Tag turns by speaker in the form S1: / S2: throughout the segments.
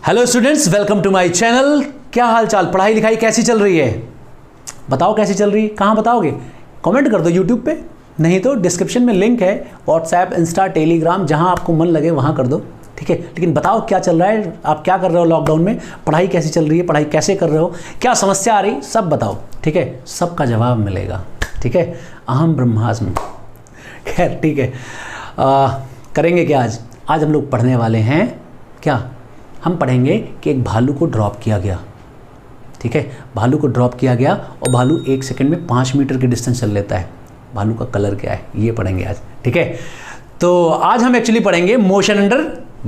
S1: Hello students, welcome to my channel. क्या हाल चाल, पढ़ाई लिखाई कैसी चल रही है? बताओ कैसी चल रही है। कहाँ बताओगे? कमेंट कर दो यूट्यूब पे, नहीं तो डिस्क्रिप्शन में लिंक है व्हाट्सएप, इंस्टा, टेलीग्राम, जहाँ आपको मन लगे वहाँ कर दो, ठीक है। लेकिन बताओ क्या चल रहा है, आप क्या कर रहे हो लॉकडाउन में, पढ़ाई कैसी चल रही है, पढ़ाई कैसे कर रहे हो, क्या समस्या आ रही, सब बताओ, ठीक है। सबका जवाब मिलेगा, ठीक है। अहम ब्रह्मास्मि। खैर ठीक है, करेंगे क्या आज? आज हम लोग पढ़ने वाले हैं क्या? हम पढ़ेंगे कि एक भालू को ड्रॉप किया गया, ठीक है। भालू को ड्रॉप किया गया और भालू 1 सेकंड में 5 मीटर की डिस्टेंस चल लेता है। भालू का कलर क्या है, ये पढ़ेंगे आज, ठीक है। तो आज हम एक्चुअली पढ़ेंगे मोशन अंडर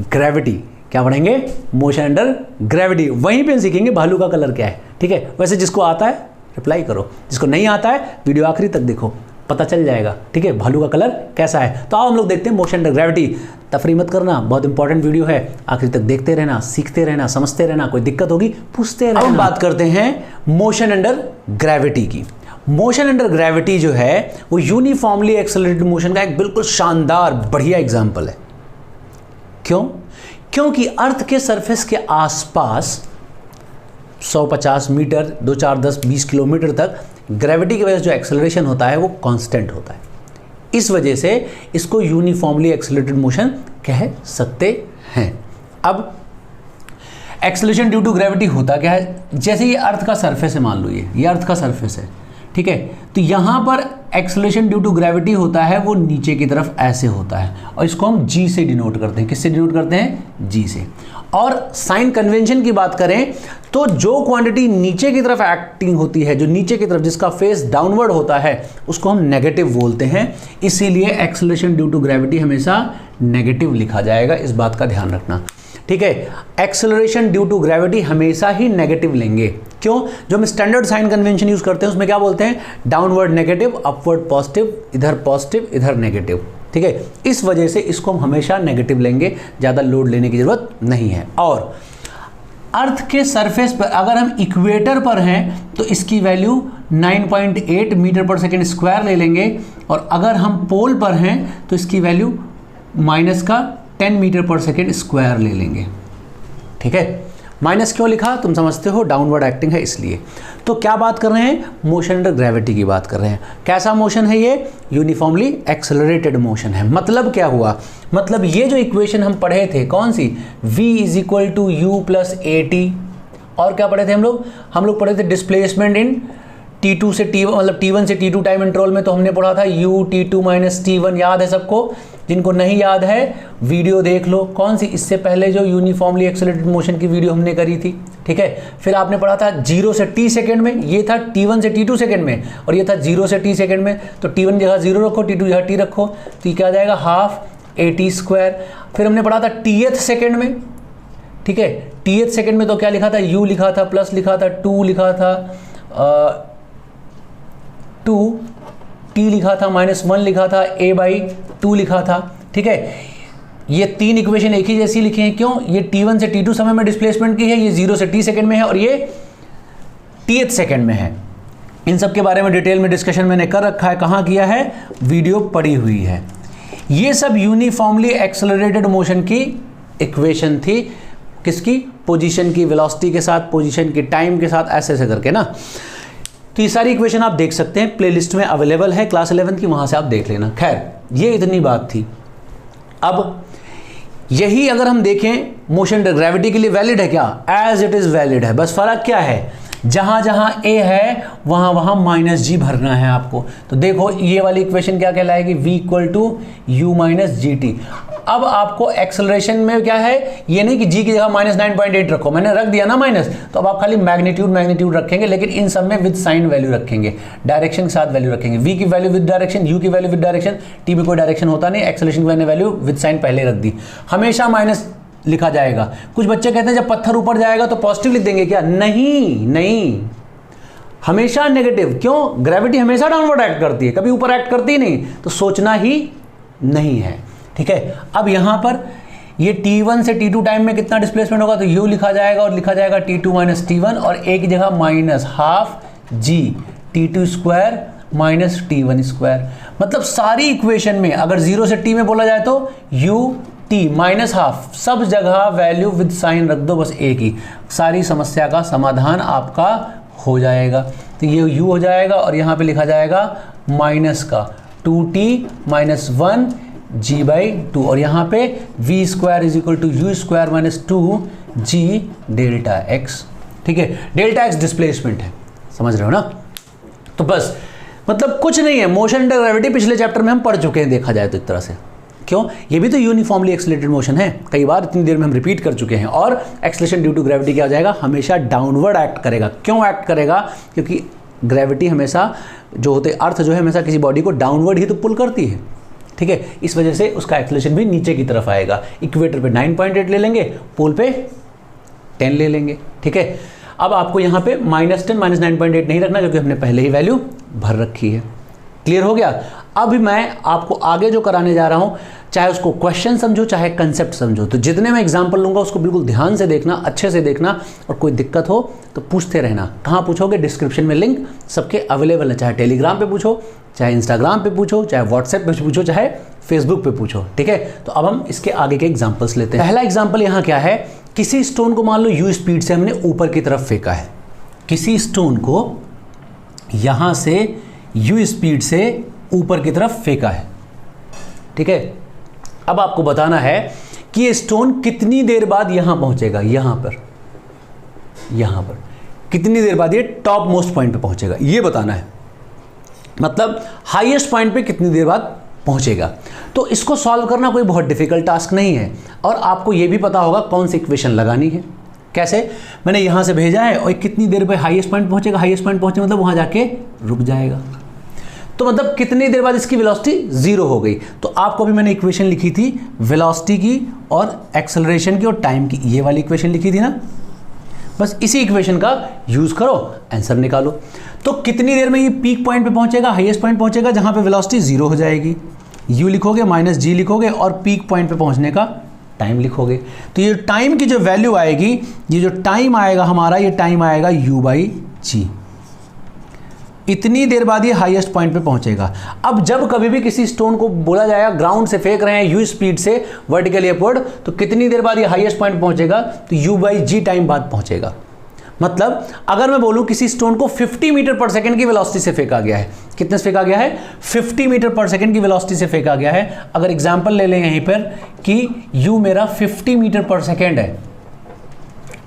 S1: ग्रेविटी। क्या पढ़ेंगे? Motion under gravity. वहीं पे सीखेंगे भालू का कलर क्या है, ठीक है। वैसे जिसको आता है रिप्लाई करो, जिसको नहीं आता है वीडियो आखिरी तक देखो, पता चल जाएगा, ठीक है, भालू का कलर कैसा है। तो आओ हम लोग देखते हैं मोशन अंडर ग्रेविटी। तफरी मत करना, बहुत इंपॉर्टेंट वीडियो है, आखिरी तक देखते रहना, सीखते रहना, समझते रहना, कोई दिक्कत होगी पूछते रहना। हम बात करते हैं मोशन अंडर ग्रेविटी की। मोशन अंडर ग्रेविटी जो है वो यूनिफॉर्मली एक्सेलरेटेड मोशन का एक बिल्कुल शानदार बढ़िया एग्जाम्पल है। क्यों? क्योंकि अर्थ के सरफेस के आसपास 150 मीटर, 2, 4, 10, 20 किलोमीटर तक ग्रेविटी की वजह से जो एक्सेलरेशन होता है वो कांस्टेंट होता है। इस वजह से इसको यूनिफॉर्मली एक्सेलरेटेड मोशन कह सकते हैं। अब एक्सेलरेशन ड्यू टू ग्रेविटी होता क्या है? जैसे ये अर्थ का सरफेस है, मान लो ये अर्थ का सरफेस है, ठीक है। तो यहाँ पर एक्सेलरेशन ड्यू टू ग्रेविटी होता है वो नीचे की तरफ ऐसे होता है और इसको हम जी से डिनोट करते हैं। किससे डिनोट करते हैं? जी से। और साइन कन्वेंशन की बात करें तो जो क्वांटिटी नीचे की तरफ एक्टिंग होती है, जो नीचे की तरफ जिसका फेस डाउनवर्ड होता है, उसको हम नेगेटिव बोलते हैं। इसीलिए एक्सेलरेशन ड्यू टू ग्रेविटी हमेशा नेगेटिव लिखा जाएगा, इस बात का ध्यान रखना, ठीक है। एक्सेलरेशन ड्यू टू ग्रेविटी हमेशा ही नेगेटिव लेंगे। क्यों? जो हम स्टैंडर्ड साइन कन्वेंशन यूज करते हैं उसमें क्या बोलते हैं? डाउनवर्ड नेगेटिव, अपवर्ड पॉजिटिव, इधर नेगेटिव, ठीक है। इस वजह से इसको हम हमेशा नेगेटिव लेंगे, ज़्यादा लोड लेने की जरूरत नहीं है। और अर्थ के सरफेस पर अगर हम इक्वेटर पर हैं तो इसकी वैल्यू 9.8 मीटर पर सेकेंड स्क्वायर ले लेंगे, और अगर हम पोल पर हैं तो इसकी वैल्यू माइनस का 10 मीटर पर सेकेंड स्क्वायर ले लेंगे, ठीक है। माइनस क्यों लिखा? तुम समझते हो डाउनवर्ड एक्टिंग है इसलिए। तो क्या बात कर रहे हैं? मोशन अंडर ग्रेविटी की बात कर रहे हैं। कैसा मोशन है ये? यूनिफॉर्मली एक्सेलरेटेड मोशन है। मतलब क्या हुआ? मतलब ये जो इक्वेशन हम पढ़े थे, कौन सी? v = u + at। और क्या पढ़े थे हम लोग पढ़े थे डिस्प्लेसमेंट इन T2 से T1, मतलब T1 से T2 टाइम इंटरवल में। तो हमने पढ़ा था u T2 - T1। याद है सबको? जिनको नहीं याद है वीडियो देख लो। कौन सी? इससे पहले जो यूनिफॉर्मली एक्सेलरेटेड मोशन की वीडियो हमने करी थी, ठीक है। फिर आपने पढ़ा था 0 से t सेकेंड में, ये था T1 से T2 सेकेंड में, और ये था 0 से t सेकेंड में। तो T1 जगह 0 रखो, T2 जगह t रखो, तो ये क्या आ जाएगा? Half at²। फिर हमने पढ़ा था tth सेकेंड में, ठीक है। tth सेकेंड में तो क्या लिखा था? u लिखा था, प्लस लिखा था, 2 लिखा था, 2 t लिखा था, -1 लिखा था, a/2 लिखा था, ठीक है। ये 3 इक्वेशन एक ही जैसी लिखी हैं। क्यों? ये T1 से T2 समय में डिस्प्लेसमेंट की है, ये 0 से t सेकेंड में है, और ये tth सेकेंड में है। इन सब के बारे में डिटेल में डिस्कशन मैंने कर रखा है। कहाँ किया है? वीडियो पड़ी हुई है। ये सब यूनिफॉर्मली एक्सेलरेटेड मोशन की इक्वेशन थी। किसकी? पोजीशन की, वेलोसिटी के साथ, पोजीशन की, टाइम के साथ, ऐसे ऐसे करके ना। तो ये सारी इक्वेशन आप देख सकते हैं, प्लेलिस्ट में अवेलेबल है क्लास 11 की, वहां से आप देख लेना। खैर, ये इतनी बात थी। अब यही अगर हम देखें मोशन अंडर ग्रेविटी के लिए वैलिड है क्या? एज इट इज वैलिड है। बस फर्क क्या है? जहां जहां a है वहां वहां -g भरना है आपको। तो देखो ये वाली इक्वेशन क्या कहलाएगी? v = u - gt। अब आपको एक्सेलरेशन में क्या है? ये नहीं कि g की जगह -9.8 रखो, मैंने रख दिया ना माइनस, तो अब आप खाली मैग्नीट्यूड रखेंगे, लेकिन इन सब में विद साइन वैल्यू रखेंगे, डायरेक्शन के साथ वैल्यू रखेंगे। v की वैल्यू विद डायरेक्शन, u की वैल्यू विद डायरेक्शन, t में कोई डायरेक्शन होता नहीं, एक्सेलरेशन की मैंने वैल्यू विद साइन पहले रख दी। हमेशा माइनस लिखा जाएगा। कुछ बच्चे कहते हैं जब पत्थर ऊपर जाएगा तो पॉजिटिव लिख देंगे क्या? नहीं, हमेशा नेगेटिव। क्यों? ग्रेविटी हमेशा डाउनवर्ड एक्ट करती है, कभी ऊपर एक्ट करती ही नहीं, तो सोचना ही नहीं है, ठीक है। अब यहां पर ये T1 से T2 टाइम में कितना डिस्प्लेसमेंट होगा? तो u लिखा जाएगा, और लिखा जाएगा T2 - T1, और a की जगह -12g T2² - T1²। मतलब सारी इक्वेशन में अगर 0 से t में बोला जाए तो u टी माइनस हाफ, सब जगह वैल्यू विद साइन रख दो, बस एक ही, सारी समस्या का समाधान आपका हो जाएगा। तो ये u हो जाएगा और यहाँ पे लिखा जाएगा माइनस का 2t माइनस 1 g/2 और यहाँ पे v square is equal to u square minus 2g delta x. ठीक है, डेल्टा एक्स डिस्प्लेसमेंट है, समझ रहे हो ना। तो बस मतलब कुछ नहीं है, मोशन अंडर ग्रेविटी पिछले चैप्टर में हम पढ़ चुके हैं देखा जाए तो एक तरह से। क्यों, ये भी तो यूनिफॉर्मली एक्सेलरेटेड मोशन है, कई बार इतनी देर में हम रिपीट कर चुके हैं। और एक्सेलरेशन ड्यू टू ग्रेविटी क्या हो जाएगा, हमेशा डाउनवर्ड एक्ट करेगा। क्यों एक्ट करेगा, क्योंकि ग्रेविटी हमेशा जो होते अर्थ जो है हमेशा किसी बॉडी को डाउनवर्ड ही तो पुल करती है। ठीक है, इस वजह से उसका एक्सेलरेशन भी नीचे की तरफ आएगा। इक्वेटर पे 9.8 ले लेंगे, पोल पे 10 ले लेंगे। ठीक है, अब आपको यहाँ पे -10 माइनस 9.8 नहीं रखना क्योंकि हमने पहले ही वैल्यू भर रखी है। क्लियर हो गया। अब मैं आपको आगे जो कराने जा रहा हूँ, चाहे उसको क्वेश्चन समझो चाहे कंसेप्ट समझो, तो जितने मैं एग्जांपल लूँगा उसको बिल्कुल ध्यान से देखना, अच्छे से देखना, और कोई दिक्कत हो तो पूछते रहना। कहाँ पूछोगे, डिस्क्रिप्शन में लिंक सबके अवेलेबल है, चाहे टेलीग्राम पे पूछो, चाहे इंस्टाग्राम पे पूछो, चाहे व्हाट्सएप पे पूछो, चाहे फेसबुक पे पूछो। ठीक है, तो अब हम इसके आगे के एग्जाम्पल्स लेते हैं। पहला एग्जाम्पल यहाँ क्या है, किसी स्टोन को मान लो u स्पीड से हमने ऊपर की तरफ फेंका है। किसी स्टोन को यहाँ से u स्पीड से ऊपर की तरफ फेंका है। ठीक है, अब आपको बताना है कि ये स्टोन कितनी देर बाद यहां पहुंचेगा, यहां पर कितनी देर बाद ये टॉप मोस्ट पॉइंट पे पहुंचेगा, ये बताना है। मतलब हाईएस्ट पॉइंट पे कितनी देर बाद पहुंचेगा। तो इसको सॉल्व करना कोई बहुत डिफिकल्ट टास्क नहीं है, और आपको ये भी पता होगा कौन सी इक्वेशन लगानी है। कैसे, मैंने यहां से भेजा है और कितनी देर पे हाईएस्ट पॉइंट पहुंचेगा, हाईएस्ट पॉइंट पहुंचे मतलब वहां जाके रुक जाएगा। तो मतलब कितनी देर बाद इसकी वेलोसिटी 0 हो गई। तो आपको भी मैंने इक्वेशन लिखी थी वेलोसिटी की और एक्सेलरेशन की और टाइम की, ये वाली इक्वेशन लिखी थी ना। बस इसी इक्वेशन का यूज करो, आंसर निकालो। तो कितनी देर में ये पीक पॉइंट पे पहुंचेगा, हाईएस्ट पॉइंट पहुंचेगा, जहां पे वेलोसिटी 0 हो जाएगी। u लिखोगे माइनस g लिखोगे और पीक पॉइंट पे पहुंचने का टाइम लिखोगे। तो ये टाइम की जो वैल्यू आएगी, ये जो टाइम आएगा हमारा, ये टाइम आएगा u/g। इतनी देर बाद ये हाईएस्ट पॉइंट पे पहुंचेगा। अब जब कभी भी किसी स्टोन को बोला जाएगा ग्राउंड से फेंक रहे हैं u स्पीड से वर्टिकली अपवर्ड, तो कितनी देर बाद ये हाईएस्ट पॉइंट पहुंचेगा, तो u/g टाइम बाद पहुंचेगा। मतलब अगर मैं बोलूं किसी स्टोन को 50 मीटर पर सेकंड की वेलोसिटी से फेंका गया है, कितने से फेंका गया है, 50 मीटर पर सेकंड की वेलोसिटी से फेंका गया है। अगर एग्जांपल ले लें यहीं पर कि u मेरा 50 मीटर पर सेकंड है,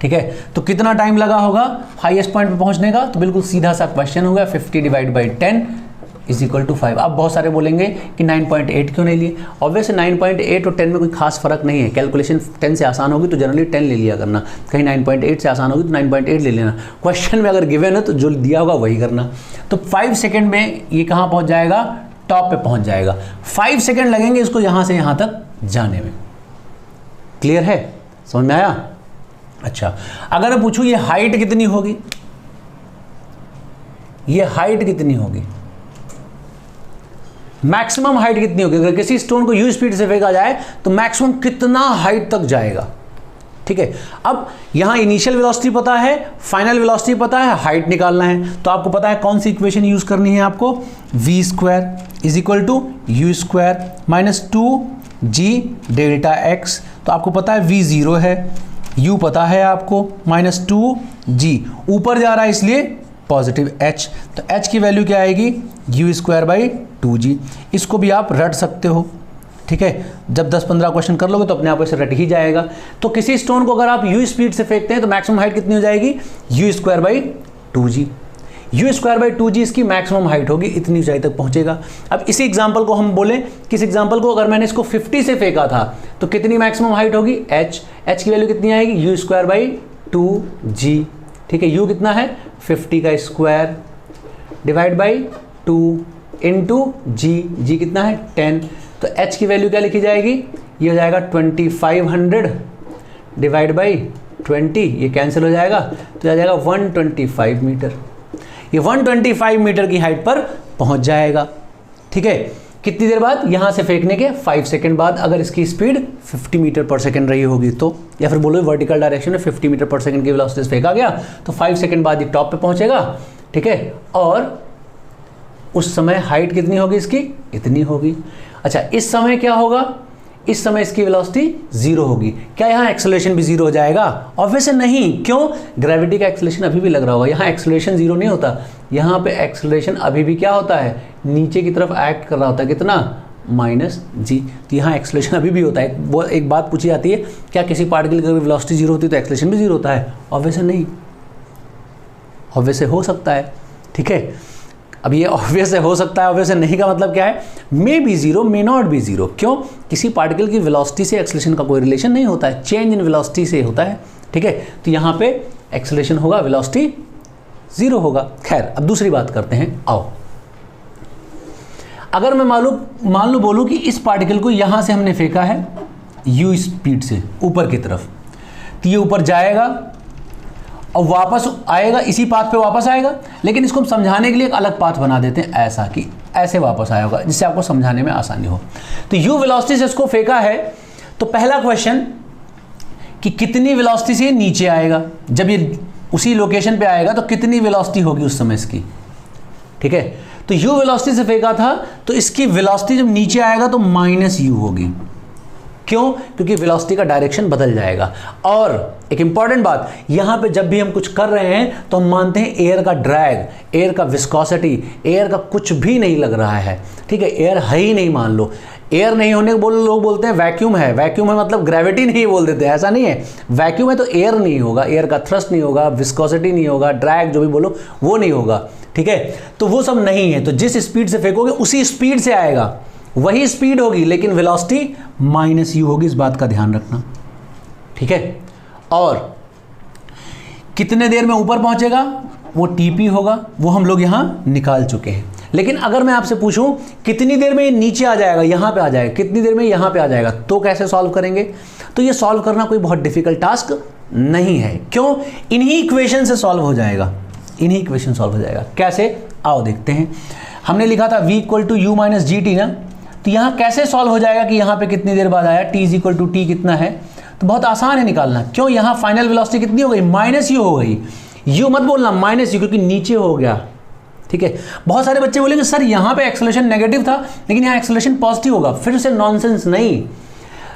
S1: ठीक है, तो कितना टाइम लगा होगा हाईएस्ट पॉइंट पे पहुंचने का, तो बिल्कुल सीधा सा क्वेश्चन होगा 50 divide by 10 is equal to 5। अब बहुत सारे बोलेंगे कि 9.8 क्यों नहीं लिए। ऑब्वियसली 9.8 और 10 में कोई खास फर्क नहीं है, कैलकुलेशन 10 से आसान होगी तो जनरली 10 ले लिया करना, कहीं 9.8 से आसान होगी तो 9.8 ले लेना। क्वेश्चन में अगर गिवन है तो जो दिया होगा वही करना। तो 5 सेकेंड में ये कहाँ पहुँच जाएगा, टॉप पे पहुँच जाएगा। 5 सेकेंड लगेंगे इसको यहाँ से यहाँ तक जाने में। क्लियर है, समझ में आया। अच्छा, अगर मैं पूछूं ये हाइट कितनी होगी, ये हाइट कितनी होगी, मैक्सिमम हाइट कितनी होगी। अगर किसी स्टोन को u स्पीड से फेंका जाए तो मैक्सिमम कितना हाइट तक जाएगा। ठीक है, अब यहां इनिशियल वेलोसिटी पता है, फाइनल वेलोसिटी पता है, हाइट निकालना है। तो आपको पता है कौन सी इक्वेशन यूज करनी है आपको, v square is equal to u square minus 2g delta x। तो आपको पता है v 0 है, u पता है आपको माइनस 2g, ऊपर जा रहा है इसलिए पॉजिटिव h। तो h की वैल्यू क्या आएगी, u स्क्वायर बाई 2g। इसको भी आप रट सकते हो। ठीक है, जब 10-15 क्वेश्चन कर लोगे तो अपने आप ऐसे रट ही जाएगा। तो किसी स्टोन को अगर आप u स्पीड से फेंकते हैं तो मैक्सिमम हाइट कितनी हो जाएगी, u square by 2g। u square by 2g इसकी मैक्सिमम हाइट होगी, इतनी ऊंचाई तक पहुंचेगा। अब इसी एग्जांपल को हम बोलें, किस एग्जांपल को अगर मैंने इसको 50 से फेंका था तो कितनी मैक्सिमम हाइट होगी, h की वैल्यू कितनी आएगी, u स्क्वायर बाई 2g। ठीक है, u कितना है 50 का square divide by 2 into g कितना है 10। तो h की वैल्यू क्या लिखी जाएगी, ये हो जाएगा 2500 डिवाइड बाई 20, ये कैंसिल हो जाएगा तो आ जाएगा 125 मीटर। ये 125 मीटर की हाइट पर पहुंच जाएगा। ठीक है, कितनी देर बाद, यहां से फेंकने के 5 सेकंड बाद। अगर इसकी स्पीड 50 मीटर पर सेकंड रही होगी तो, या फिर बोलो वर्टिकल डायरेक्शन में 50 मीटर पर सेकंड की वेलोसिटी से फेंका गया तो 5 सेकंड बाद ये टॉप पे पहुंचेगा। ठीक है, और उस समय हाइट कितनी होगी इसकी, इतनी होगी। अच्छा, इस समय क्या होगा, इस समय इसकी वेलोसिटी जीरो होगी। क्या यहाँ एक्सेलरेशन भी जीरो हो जाएगा? ऑब्वियसली नहीं। क्यों? ग्रेविटी का एक्सेलरेशन अभी भी लग रहा होगा। यहाँ एक्सेलरेशन जीरो नहीं होता, यहाँ पे एक्सेलरेशन अभी भी क्या होता है, नीचे की तरफ एक्ट कर रहा होता है। कितना? -g। तो यहाँ एक्सेलरेशन अभी भी होता है। वो एक बात पूछी जाती है, क्या किसी पार्टिकल की वेलोसिटी जीरो होती है तो एक्सेलरेशन भी जीरो होता है? ऑब्वियसली नहीं। ऑब्वियसली हो सकता है, ठीक है। अब ये ऑब्वियस हो सकता है, ऑब्वियस नहीं का मतलब क्या है? May be zero, may not be zero. क्यों? किसी पार्टिकल की वेलोसिटी से एक्सेलरेशन का कोई रिलेशन नहीं होता है, चेंज इन वेलोसिटी से होता है, ठीक है। तो यहाँ पे एक्सेलरेशन होगा, वेलोसिटी जीरो होगा। खैर, अब दूसरी बात करते हैं। आओ, अगर मैं मान लो बोलूँ कि इस पार्टिकल को यहाँ से हमने फेंका है u स्पीड से ऊपर की तरफ, तो ये ऊपर जाएगा और वापस आएगा, इसी पाथ पे वापस आएगा। लेकिन इसको हम समझाने के लिए एक अलग पाथ बना देते हैं, ऐसा कि ऐसे वापस आया होगा, जिससे आपको समझाने में आसानी हो। तो u वेलोसिटी से इसको फेंका है, तो पहला क्वेश्चन कि कितनी वेलोसिटी से नीचे आएगा। जब ये उसी लोकेशन पे आएगा तो कितनी वेलोसिटी होगी उस समय इसकी, ठीक है। तो u वेलोसिटी से फेंका था, तो इसकी वेलोसिटी जब नीचे आएगा तो -u होगी। क्यों? क्योंकि वेलोसिटी का डायरेक्शन बदल जाएगा। और एक इंपॉर्टेंट बात, यहां पे जब भी हम कुछ कर रहे हैं तो हम मानते हैं एयर का ड्रैग, एयर का विस्कोसिटी, एयर का कुछ भी नहीं लग रहा है, ठीक है। एयर है ही नहीं, मान लो एयर नहीं होने को लोग बोलते हैं वैक्यूम है। वैक्यूम है मतलब ग्रेविटी नहीं बोल देते, ऐसा नहीं है। वैक्यूम है तो एयर नहीं होगा, एयर का थ्रस्ट नहीं होगा, विस्कोसिटी नहीं होगा, ड्रैग जो भी बोलो वो नहीं होगा, ठीक है। तो वो सब नहीं है। तो जिस स्पीड से फेंकोगे उसी स्पीड से आएगा, वही स्पीड होगी, लेकिन वेलोसिटी -u होगी। इस बात का ध्यान रखना, ठीक है। और कितने देर में ऊपर पहुंचेगा वो TP होगा, वो हम लोग यहां निकाल चुके हैं। लेकिन अगर मैं आपसे पूछूं कितनी देर में ये नीचे आ जाएगा, यहां पे आ जाएगा, कितनी देर में यहां पे आ जाएगा, तो कैसे सॉल्व करेंगे? तो ये सॉल्व करना कोई बहुत डिफिकल्ट टास्क नहीं है। क्यों? इन्हीं इक्वेशन से सॉल्व हो जाएगा, इन्हीं इक्वेशन सॉल्व हो जाएगा। कैसे? आओ देखते हैं। हमने लिखा था v = u - gt ना, तो यहाँ कैसे सॉल्व हो जाएगा कि यहाँ पे कितनी देर बाद आया, t = t कितना है, तो बहुत आसान है निकालना। क्यों? यहाँ फाइनल वेलोसिटी कितनी हो गई, -u हो गई। u मत बोलना, -u, क्योंकि नीचे हो गया, ठीक है। बहुत सारे बच्चे बोलेंगे सर यहाँ पे एक्सेलरेशन नेगेटिव था लेकिन यहाँ एक्सेलरेशन पॉजिटिव होगा। फिर से नॉनसेंस, नहीं।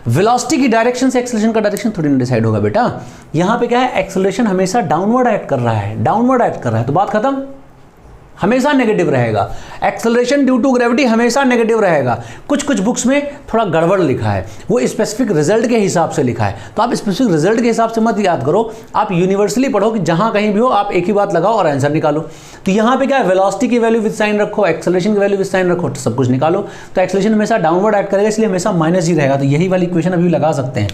S1: वेलोसिटी की डायरेक्शन से एक्सेलरेशन का डायरेक्शन थोड़ी ना डिसाइड होगा बेटा। यहाँ पे क्या है, एक्सेलरेशन हमेशा डाउनवर्ड एक्ट कर रहा है, डाउनवर्ड एक्ट कर रहा है, तो बात खत्म, हमेशा नेगेटिव रहेगा। एक्सेलरेशन ड्यू टू ग्रेविटी हमेशा नेगेटिव रहेगा। कुछ बुक्स में थोड़ा गड़बड़ लिखा है, वो स्पेसिफिक रिजल्ट के हिसाब से लिखा है, तो आप स्पेसिफिक रिजल्ट के हिसाब से मत याद करो, आप यूनिवर्सली पढ़ो कि जहां कहीं भी हो आप एक ही बात लगाओ और आंसर निकालो। तो यहाँ पे क्या है, वेलोसिटी की वैल्यू विद साइन रखो, एक्सेलरेशन की वैल्यू विद साइन रखो, तो सब कुछ निकालो। तो एक्सेलरेशन हमेशा डाउनवर्ड एक्ट करेगा, इसलिए हमेशा -g रहेगा। तो यही वाली इक्वेशन अभी लगा सकते हैं।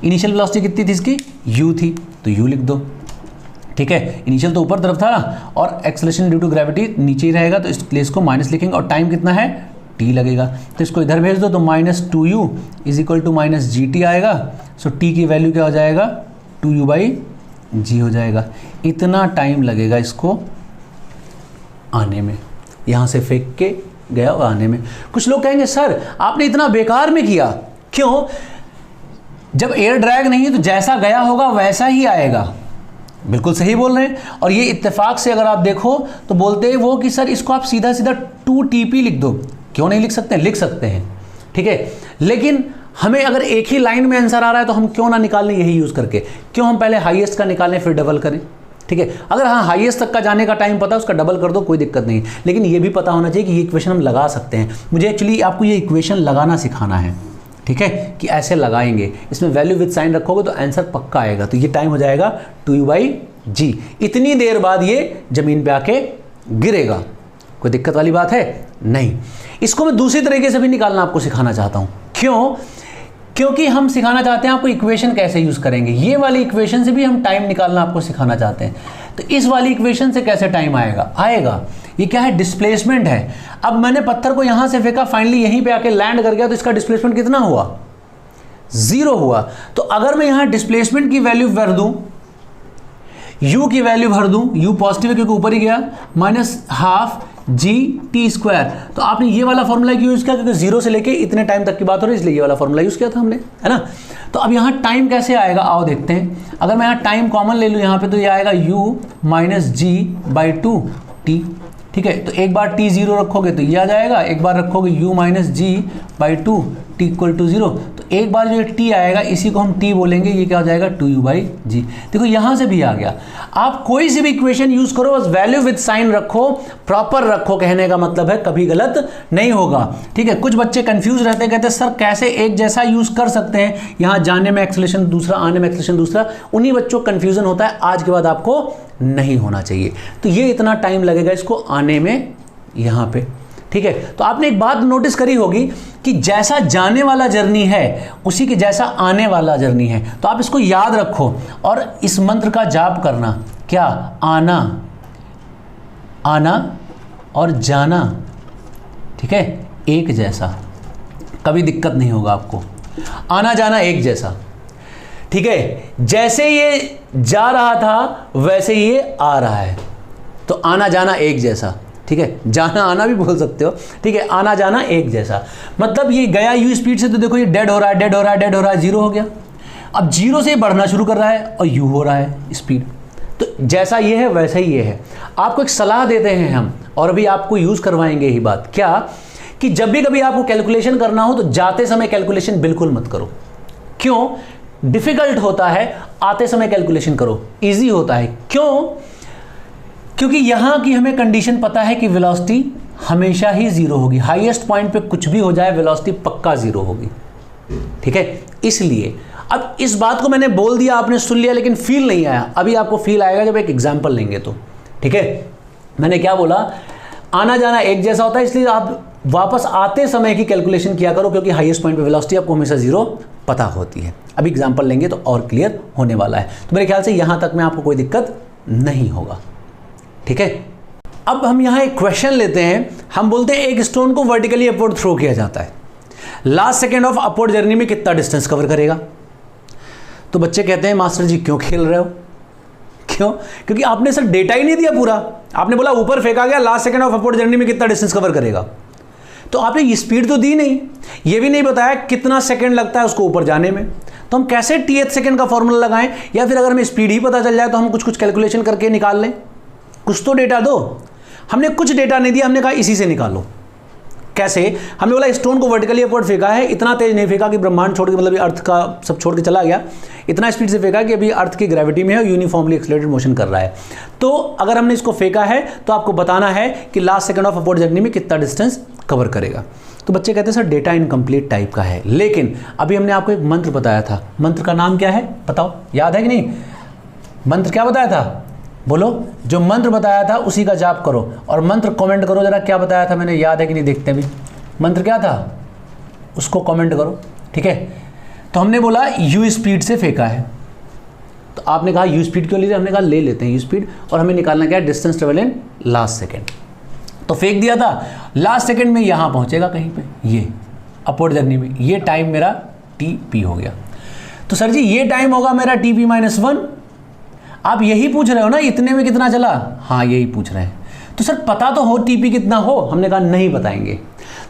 S1: इनिशियल वेलोसिटी कितनी थी इसकी, u थी, तो u लिख दो, ठीक है। इनिशियल तो ऊपर तरफ था ना, और एक्सेलरेशन ड्यू टू ग्रेविटी नीचे ही रहेगा, तो इसलिए इसको माइनस लिखेंगे। और टाइम कितना है, t लगेगा, तो इसको इधर भेज दो, तो -2u = -gt आएगा। सो t की वैल्यू क्या हो जाएगा, 2u/g हो जाएगा। इतना टाइम लगेगा इसको आने में, यहाँ से फेंक के गया और आने में। कुछ लोग कहेंगे सर आपने इतना बेकार में किया, क्यों? जब एयर ड्रैग नहीं है तो जैसा गया होगा वैसा ही आएगा। बिल्कुल सही बोल रहे हैं। और ये इत्तेफाक से अगर आप देखो तो बोलते हैं वो कि सर इसको आप सीधा 2TP लिख दो। क्यों नहीं लिख सकते? लिख सकते हैं, ठीक है। लेकिन हमें अगर एक ही लाइन में आंसर आ रहा है तो हम क्यों ना निकाल लें यही यूज़ करके? क्यों हम पहले हाईएस्ट का निकालें फिर डबल करें, ठीक है। अगर हाँ हाईएस्ट तक का जाने का टाइम पता है उसका डबल कर दो, कोई दिक्कत नहीं। लेकिन ये भी पता होना चाहिए कि ये इक्वेशन हम लगा सकते हैं। मुझे एक्चुअली आपको ये इक्वेशन लगाना सिखाना है, ठीक है, कि ऐसे लगाएंगे, इसमें वैल्यू विद साइन रखोगे तो आंसर पक्का आएगा। तो ये टाइम हो जाएगा 2u/g। इतनी देर बाद ये जमीन पे आके गिरेगा। कोई दिक्कत वाली बात है? नहीं। इसको मैं दूसरी तरीके से भी निकालना आपको सिखाना चाहता हूं। क्यों? क्योंकि हम सिखाना चाहते हैं आपको इक्वेशन कैसे यूज करेंगे। ये वाली इक्वेशन से भी हम टाइम निकालना आपको सिखाना चाहते हैं। तो इस वाली इक्वेशन से कैसे टाइम आएगा? ये क्या है, डिस्प्लेसमेंट है। अब मैंने पत्थर को यहां से फेंका, फाइनली यहीं पे आके लैंड कर गया, तो इसका डिस्प्लेसमेंट कितना हुआ, 0 हुआ। तो अगर मैं यहां डिस्प्लेसमेंट की वैल्यू भर दूं, u की वैल्यू भर दूं, u पॉजिटिव है क्योंकि ऊपर ही गया, -12g² तो आपने ये वाला फॉर्मूला क्यों यूज किया, क्योंकि 0 से लेके इतने टाइम तक की बात हो रही है, इसलिए ये वाला फॉर्मूला यूज किया था हमने, है ना। तो अब यहाँ टाइम कैसे आएगा, आओ देखते हैं। अगर मैं यहाँ टाइम कॉमन ले लूँ यहाँ पे, तो ये आएगा u - g/2t, ठीक है, तो एक बार टी 0 रखोगे तो ये आ जाएगा, एक बार रखोगे u minus g by two t equal to 0, तो एक बार जो टी आएगा इसी को हम टी बोलेंगे, ये क्या हो जाएगा 2u बाई जी। देखो यहाँ से भी आ गया। आप कोई सी भी इक्वेशन यूज करो, बस वैल्यू विद साइन रखो, प्रॉपर रखो, कहने का मतलब है कभी गलत नहीं होगा। ठीक है, कुछ बच्चे कंफ्यूज रहते हैं, कहते हैं सर कैसे एक जैसा यूज कर सकते हैं, यहाँ जाने में एक्सेलरेशन दूसरा, आने में एक्सेलरेशन दूसरा, उन्हीं बच्चों को कंफ्यूजन होता है। आज के बाद आपको नहीं होना चाहिए। तो ये इतना टाइम लगेगा इसको आने में यहाँ पे। ठीक है, तो आपने एक बात नोटिस करी होगी कि जैसा जाने वाला जर्नी है उसी के जैसा आने वाला जर्नी है। तो आप इसको याद रखो और इस मंत्र का जाप करना, क्या, आना, आना और जाना, ठीक है, एक जैसा, कभी दिक्कत नहीं होगा आपको, आना जाना एक जैसा। ठीक है, जैसे ये जा रहा था वैसे ये आ रहा है, तो आना जाना एक जैसा। ठीक है, जाना आना भी बोल सकते हो। ठीक है, आना जाना एक जैसा, मतलब ये गया यू स्पीड से, तो देखो ये डेड हो रहा है, डेड हो रहा है, डेड हो रहा है, जीरो हो गया। अब जीरो से बढ़ना शुरू कर रहा है और यू हो रहा है स्पीड। तो जैसा ये है वैसा ही ये है। आपको एक सलाह देते हैं हम, और अभी आपको यूज करवाएंगे ही बात, क्या कि जब भी कभी आपको कैलकुलेशन करना हो तो जाते समय कैलकुलेशन बिल्कुल मत करो। क्यों? डिफिकल्ट होता है, आते समय कैलकुलेशन करो, इजी होता है। क्यों? क्योंकि यहां की हमें कंडीशन पता है कि वेलोसिटी हमेशा ही जीरो होगी, हाईएस्ट पॉइंट पे कुछ भी हो जाए वेलोसिटी पक्का जीरो होगी। ठीक है, इसलिए अब इस बात को मैंने बोल दिया, आपने सुन लिया, लेकिन फील नहीं आया। अभी आपको फील आएगा जब एक एग्जाम्पल लेंगे तो। ठीक है, मैंने क्या बोला, आना जाना एक जैसा होता है, इसलिए आप वापस आते समय की कैलकुलेशन किया करो, क्योंकि हाईएस्ट पॉइंट पे वेलोसिटी आपको हमेशा जीरो पता होती है। अभी एग्जाम्पल लेंगे तो और क्लियर होने वाला है। तो मेरे ख्याल से यहां तक में आपको कोई दिक्कत नहीं होगा। ठीक है, अब हम यहां एक क्वेश्चन लेते हैं। हम बोलते हैं एक स्टोन को वर्टिकली अपवर्ड थ्रो किया जाता है, last second of upward journey में कितना डिस्टेंस कवर करेगा? तो बच्चे कहते हैं मास्टर जी क्यों खेल रहे हो? क्यों? क्योंकि आपने सर डेटा ही नहीं दिया पूरा। आपने बोला ऊपर फेंका गया, last second of upward journey में कितना डिस्टेंस कवर करेगा, तो आपने ये स्पीड तो दी नहीं, ये भी नहीं बताया कितना सेकंड लगता है उसको ऊपर जाने में। तो हम कैसे टीएथ सेकंड का फॉर्मूला लगाएं, या फिर अगर हमें स्पीड ही पता चल जाए तो हम कुछ कुछ कैलकुलेशन करके निकाल लें। कुछ तो डेटा दो। हमने कुछ डेटा नहीं दिया, हमने कहा इसी से निकालो। कैसे? हमने बोला स्टोन को वर्टिकली अपवर्ड फेंका है, इतना तेज नहीं फेंका कि ब्रह्मांड छोड़ के, मतलब ये अर्थ का सब छोड़ के चला गया, इतना स्पीड से फेंका कि अभी अर्थ की ग्रेविटी में है, यूनिफॉर्मली एक्सेलरेटेड मोशन कर रहा है। तो अगर हमने इसको फेंका है तो आपको बताना है कि last second of upward journey में कितना डिस्टेंस कवर करेगा। तो बच्चे कहते हैं सर डेटा इनकम्प्लीट टाइप का है, लेकिन अभी हमने आपको एक मंत्र बताया था। मंत्र का नाम क्या है बताओ, याद है कि नहीं? मंत्र क्या बताया था? बोलो। जो मंत्र बताया था उसी का जाप करो, और मंत्र कमेंट करो जरा, क्या बताया था मैंने, याद है कि नहीं? देखते भी मंत्र क्या था, उसको कमेंट करो। ठीक है, तो हमने बोला यू स्पीड से फेंका है, तो आपने कहा यू स्पीड क्यों लीजिए, हमने कहा ले लेते हैं यू स्पीड, और हमें निकालना क्या है, distance travel in last second. तो फेंक दिया था, लास्ट सेकेंड में यहां पहुंचेगा कहीं पे, ये अपवर्ड जर्नी में, ये टाइम मेरा टी पी हो गया। तो सर जी ये टाइम होगा मेरा टी पी -1। आप यही पूछ रहे हो ना, इतने में कितना चला? हाँ यही पूछ रहे हैं। तो सर पता तो हो टीपी कितना हो, हमने कहा नहीं बताएंगे।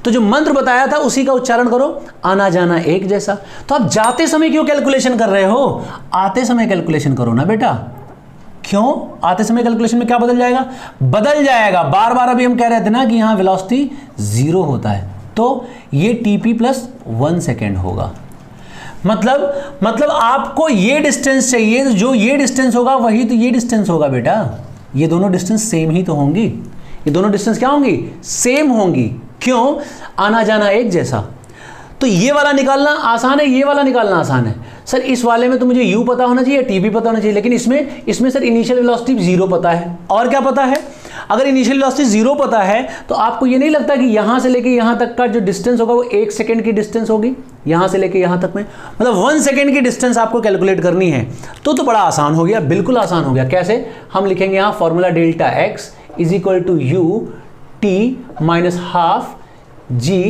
S1: तो जो मंत्र बताया था उसी का उच्चारण करो, आना जाना एक जैसा। तो आप जाते समय क्यों कैलकुलेशन कर रहे हो? आते समय कैलकुलेशन करो ना बेटा। क्यों? आते समय कैलकुलेशन में क्या बदल जाएगा? बदल जाएगा। बार बार अभी हम कह रहे थे ना कि यहां वेलोसिटी जीरो होता है, तो ये टीपी +1 सेकेंड होगा। मतलब आपको ये डिस्टेंस चाहिए, तो जो ये डिस्टेंस होगा वही तो ये डिस्टेंस होगा बेटा। ये दोनों डिस्टेंस सेम ही तो होंगी, ये दोनों डिस्टेंस क्या होंगी? सेम होंगी। क्यों? आना जाना एक जैसा। तो ये वाला निकालना आसान है, ये वाला निकालना आसान है। सर इस वाले में तो मुझे यू पता होना चाहिए, टी भी पता होना चाहिए, लेकिन इसमें सर इनिशियल वेलोसिटी 0 पता है। और क्या पता है? अगर इनिशियल वेलोसिटी 0 पता है तो आपको ये नहीं लगता कि यहां से लेके यहां तक का जो डिस्टेंस होगा वो 1 सेकेंड की डिस्टेंस होगी, यहां से लेके यहां तक में, मतलब 1 सेकेंड की डिस्टेंस आपको कैलकुलेट करनी है। तो बड़ा आसान हो गया, बिल्कुल आसान हो गया। कैसे? हम लिखेंगे यहां formula delta x = u t -12 g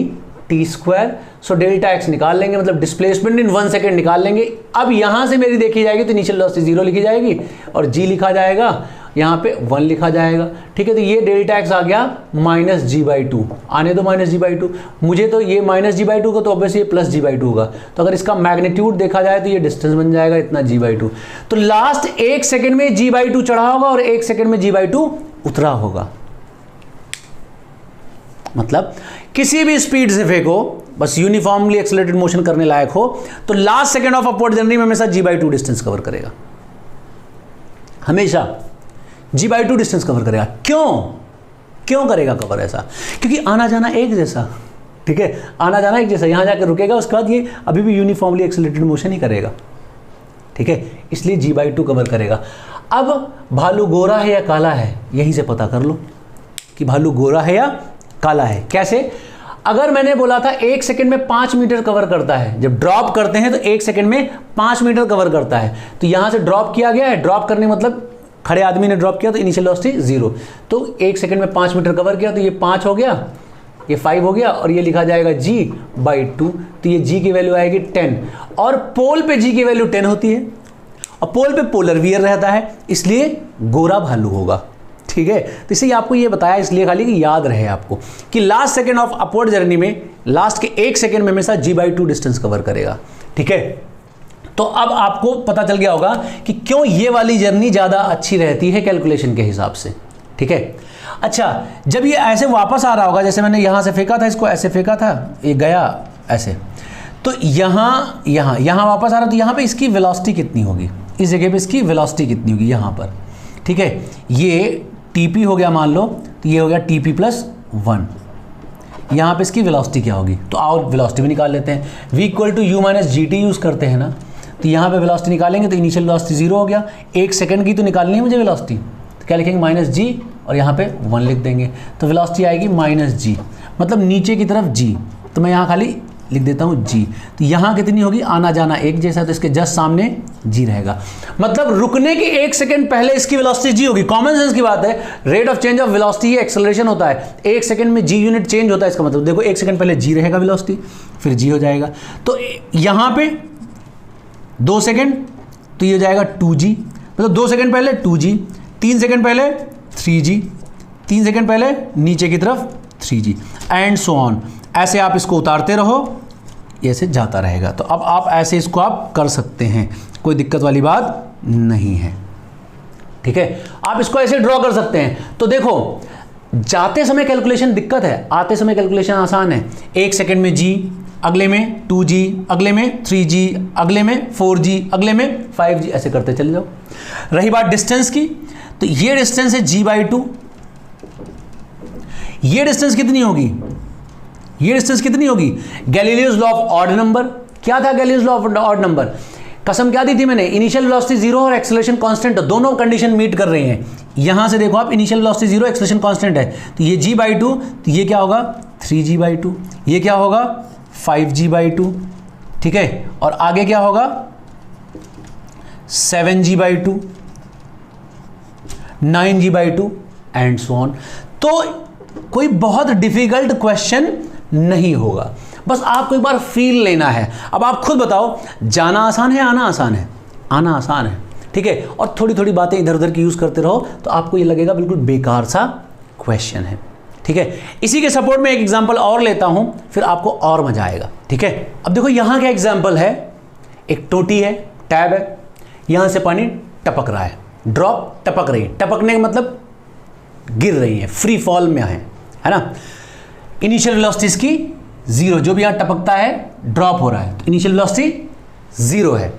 S1: t square. So delta x निकाल लेंगे, मतलब डिस्प्लेसमेंट इन 1 सेकेंड निकाल लेंगे। अब यहां से मेरी देखी जाएगी तो इनिशियल वेलोसिटी 0 लिखी जाएगी और g लिखा जाएगा, यहाँ पे 1 लिखा जाएगा। ठीक है, तो ये डेल्टा x आ गया -g/2। आने दो -g/2, मुझे तो ये -g/2 को तो ऑब्वियसली ये +g/2 होगा। तो अगर इसका मैग्नीट्यूड देखा जाए तो ये डिस्टेंस बन जाएगा इतना g/2। तो लास्ट 1 सेकेंड में g/2 चढ़ा होगा और 1 सेकेंड में g/2 उतरा होगा। मतलब किसी भी स्पीड से फेंको, बस यूनिफॉर्मली एक्सेलरेटेड मोशन करने लायक हो, तो last second of upward journey में हमेशा g/2 डिस्टेंस कवर करेगा, हमेशा g/2 डिस्टेंस कवर करेगा। क्यों करेगा कवर ऐसा? क्योंकि आना जाना एक जैसा, ठीक है, आना जाना एक जैसा, यहां जाकर रुकेगा, उसके बाद ये अभी भी यूनिफॉर्मली एक्सेलरेटेड मोशन ही करेगा, ठीक है, इसलिए g/2 कवर करेगा। अब भालू गोरा है या काला है, यहीं से पता कर लो कि भालू गोरा है या काला है। कैसे? अगर मैंने बोला था 1 सेकंड में 5 मीटर कवर करता है, जब ड्रॉप करते हैं तो 1 सेकंड में 5 मीटर कवर करता है, तो यहां से ड्रॉप किया गया है, ड्रॉप करने मतलब खड़े आदमी ने ड्रॉप किया तो इनिशियल वेलोसिटी 0, तो 1 सेकंड में 5 मीटर कवर किया, तो ये 5 हो गया, ये 5 हो गया, और ये लिखा जाएगा g/2, तो ये g की वैल्यू आएगी 10, और पोल पे g की वैल्यू 10 होती है, और पोल पे पोलर वियर रहता है, इसलिए गोरा भालू होगा, ठीक है। तो इसे आपको ये बताया इसलिए खाली कि याद रहे आपको कि last second of upward journey में लास्ट के 1 सेकंड में हमेशा g/2 डिस्टेंस कवर करेगा, ठीक है। तो अब आपको पता चल गया होगा कि क्यों ये वाली जर्नी ज़्यादा अच्छी रहती है कैलकुलेशन के हिसाब से, ठीक है। अच्छा, जब ये ऐसे वापस आ रहा होगा, जैसे मैंने यहाँ से फेंका था, इसको ऐसे फेंका था, ये गया ऐसे, तो यहाँ वापस आ रहा, तो यहाँ पे इसकी वेलोसिटी कितनी होगी, इस जगह पे इसकी वेलोसिटी कितनी होगी यहाँ पर, ठीक है। ये TP हो गया मान लो, तो ये हो गया TP+1, यहाँ पे इसकी वेलोसिटी क्या होगी, तो आओ वेलोसिटी भी निकाल लेते हैं। v = u - gt यूज़ करते हैं ना, तो यहाँ पे वेलोसिटी निकालेंगे तो इनिशियल वेलोसिटी 0 हो गया, 1 सेकंड की तो निकालनी है मुझे वेलोसिटी, तो क्या लिखेंगे -g, और यहाँ पे 1 लिख देंगे, तो वेलोसिटी आएगी -g, मतलब नीचे की तरफ g, तो मैं यहाँ खाली लिख देता हूँ g, तो यहाँ कितनी होगी, आना जाना एक जैसा, तो इसके जस्ट सामने g रहेगा, मतलब रुकने के 1 सेकंड पहले इसकी वेलोसिटी g होगी। कॉमन सेंस की बात है, rate of change of velocity he acceleration होता है, 1 सेकंड में g यूनिट चेंज होता है, इसका मतलब देखो 1 सेकंड पहले g रहेगा वेलोसिटी, फिर g हो जाएगा, तो यहाँ पे 2 सेकंड, तो ये हो जाएगा 2g, मतलब 2 सेकंड पहले 2g, 3 सेकंड पहले 3g, 3 सेकंड पहले नीचे की तरफ 3g, एंड सो ऑन, ऐसे आप इसको उतारते रहो, ऐसे जाता रहेगा। तो अब आप ऐसे इसको आप कर सकते हैं, कोई दिक्कत वाली बात नहीं है, ठीक है। आप इसको ऐसे ड्रॉ कर सकते हैं। तो देखो, जाते समय कैलकुलेशन दिक्कत है, आते समय कैलकुलेशन आसान है। 1 सेकंड में g, अगले में 2g, अगले में 3g, अगले में 4g, अगले में 5g, ऐसे करते चले जाओ। रही बात डिस्टेंस की, तो ये डिस्टेंस है g/2, ये डिस्टेंस कितनी होगी, ये डिस्टेंस कितनी होगी, Galileo's law of odd number. क्या था Galileo's law of odd number? कसम क्या दी थी मैंने, इनिशियल वेलोसिटी 0 और एक्सेलरेशन कांस्टेंट, दोनों कंडीशन मीट कर रही हैं। यहां से देखो आप, इनिशियल वेलोसिटी 0, एक्सेलरेशन कांस्टेंट है, तो ये g/2, तो ये क्या होगा 3g/2, ये क्या होगा 5g/2, ठीक है, और आगे क्या होगा 7g/2, 9g/2 and so on. तो कोई बहुत डिफिकल्ट क्वेश्चन नहीं होगा, बस आपको एक बार फील लेना है। अब आप खुद बताओ, जाना आसान है, आना आसान है? आना आसान है, ठीक है, और थोड़ी थोड़ी बातें इधर उधर की यूज़ करते रहो तो आपको ये लगेगा बिल्कुल बेकार सा क्वेश्चन है, ठीक है। इसी के सपोर्ट में एक एग्जांपल और लेता हूं, फिर आपको और मजा आएगा, ठीक है। अब देखो यहाँ क्या एग्जांपल है, एक टोटी है, टैब है, यहाँ से पानी टपक रहा है, ड्रॉप टपक रही है, टपकने का मतलब गिर रही है, फ्री फॉल में है ना। इनिशियल वेलोसिटी इसकी 0, जो भी यहाँ टपकता है ड्रॉप हो रहा है, तो इनिशियल वेलोसिटी 0 है,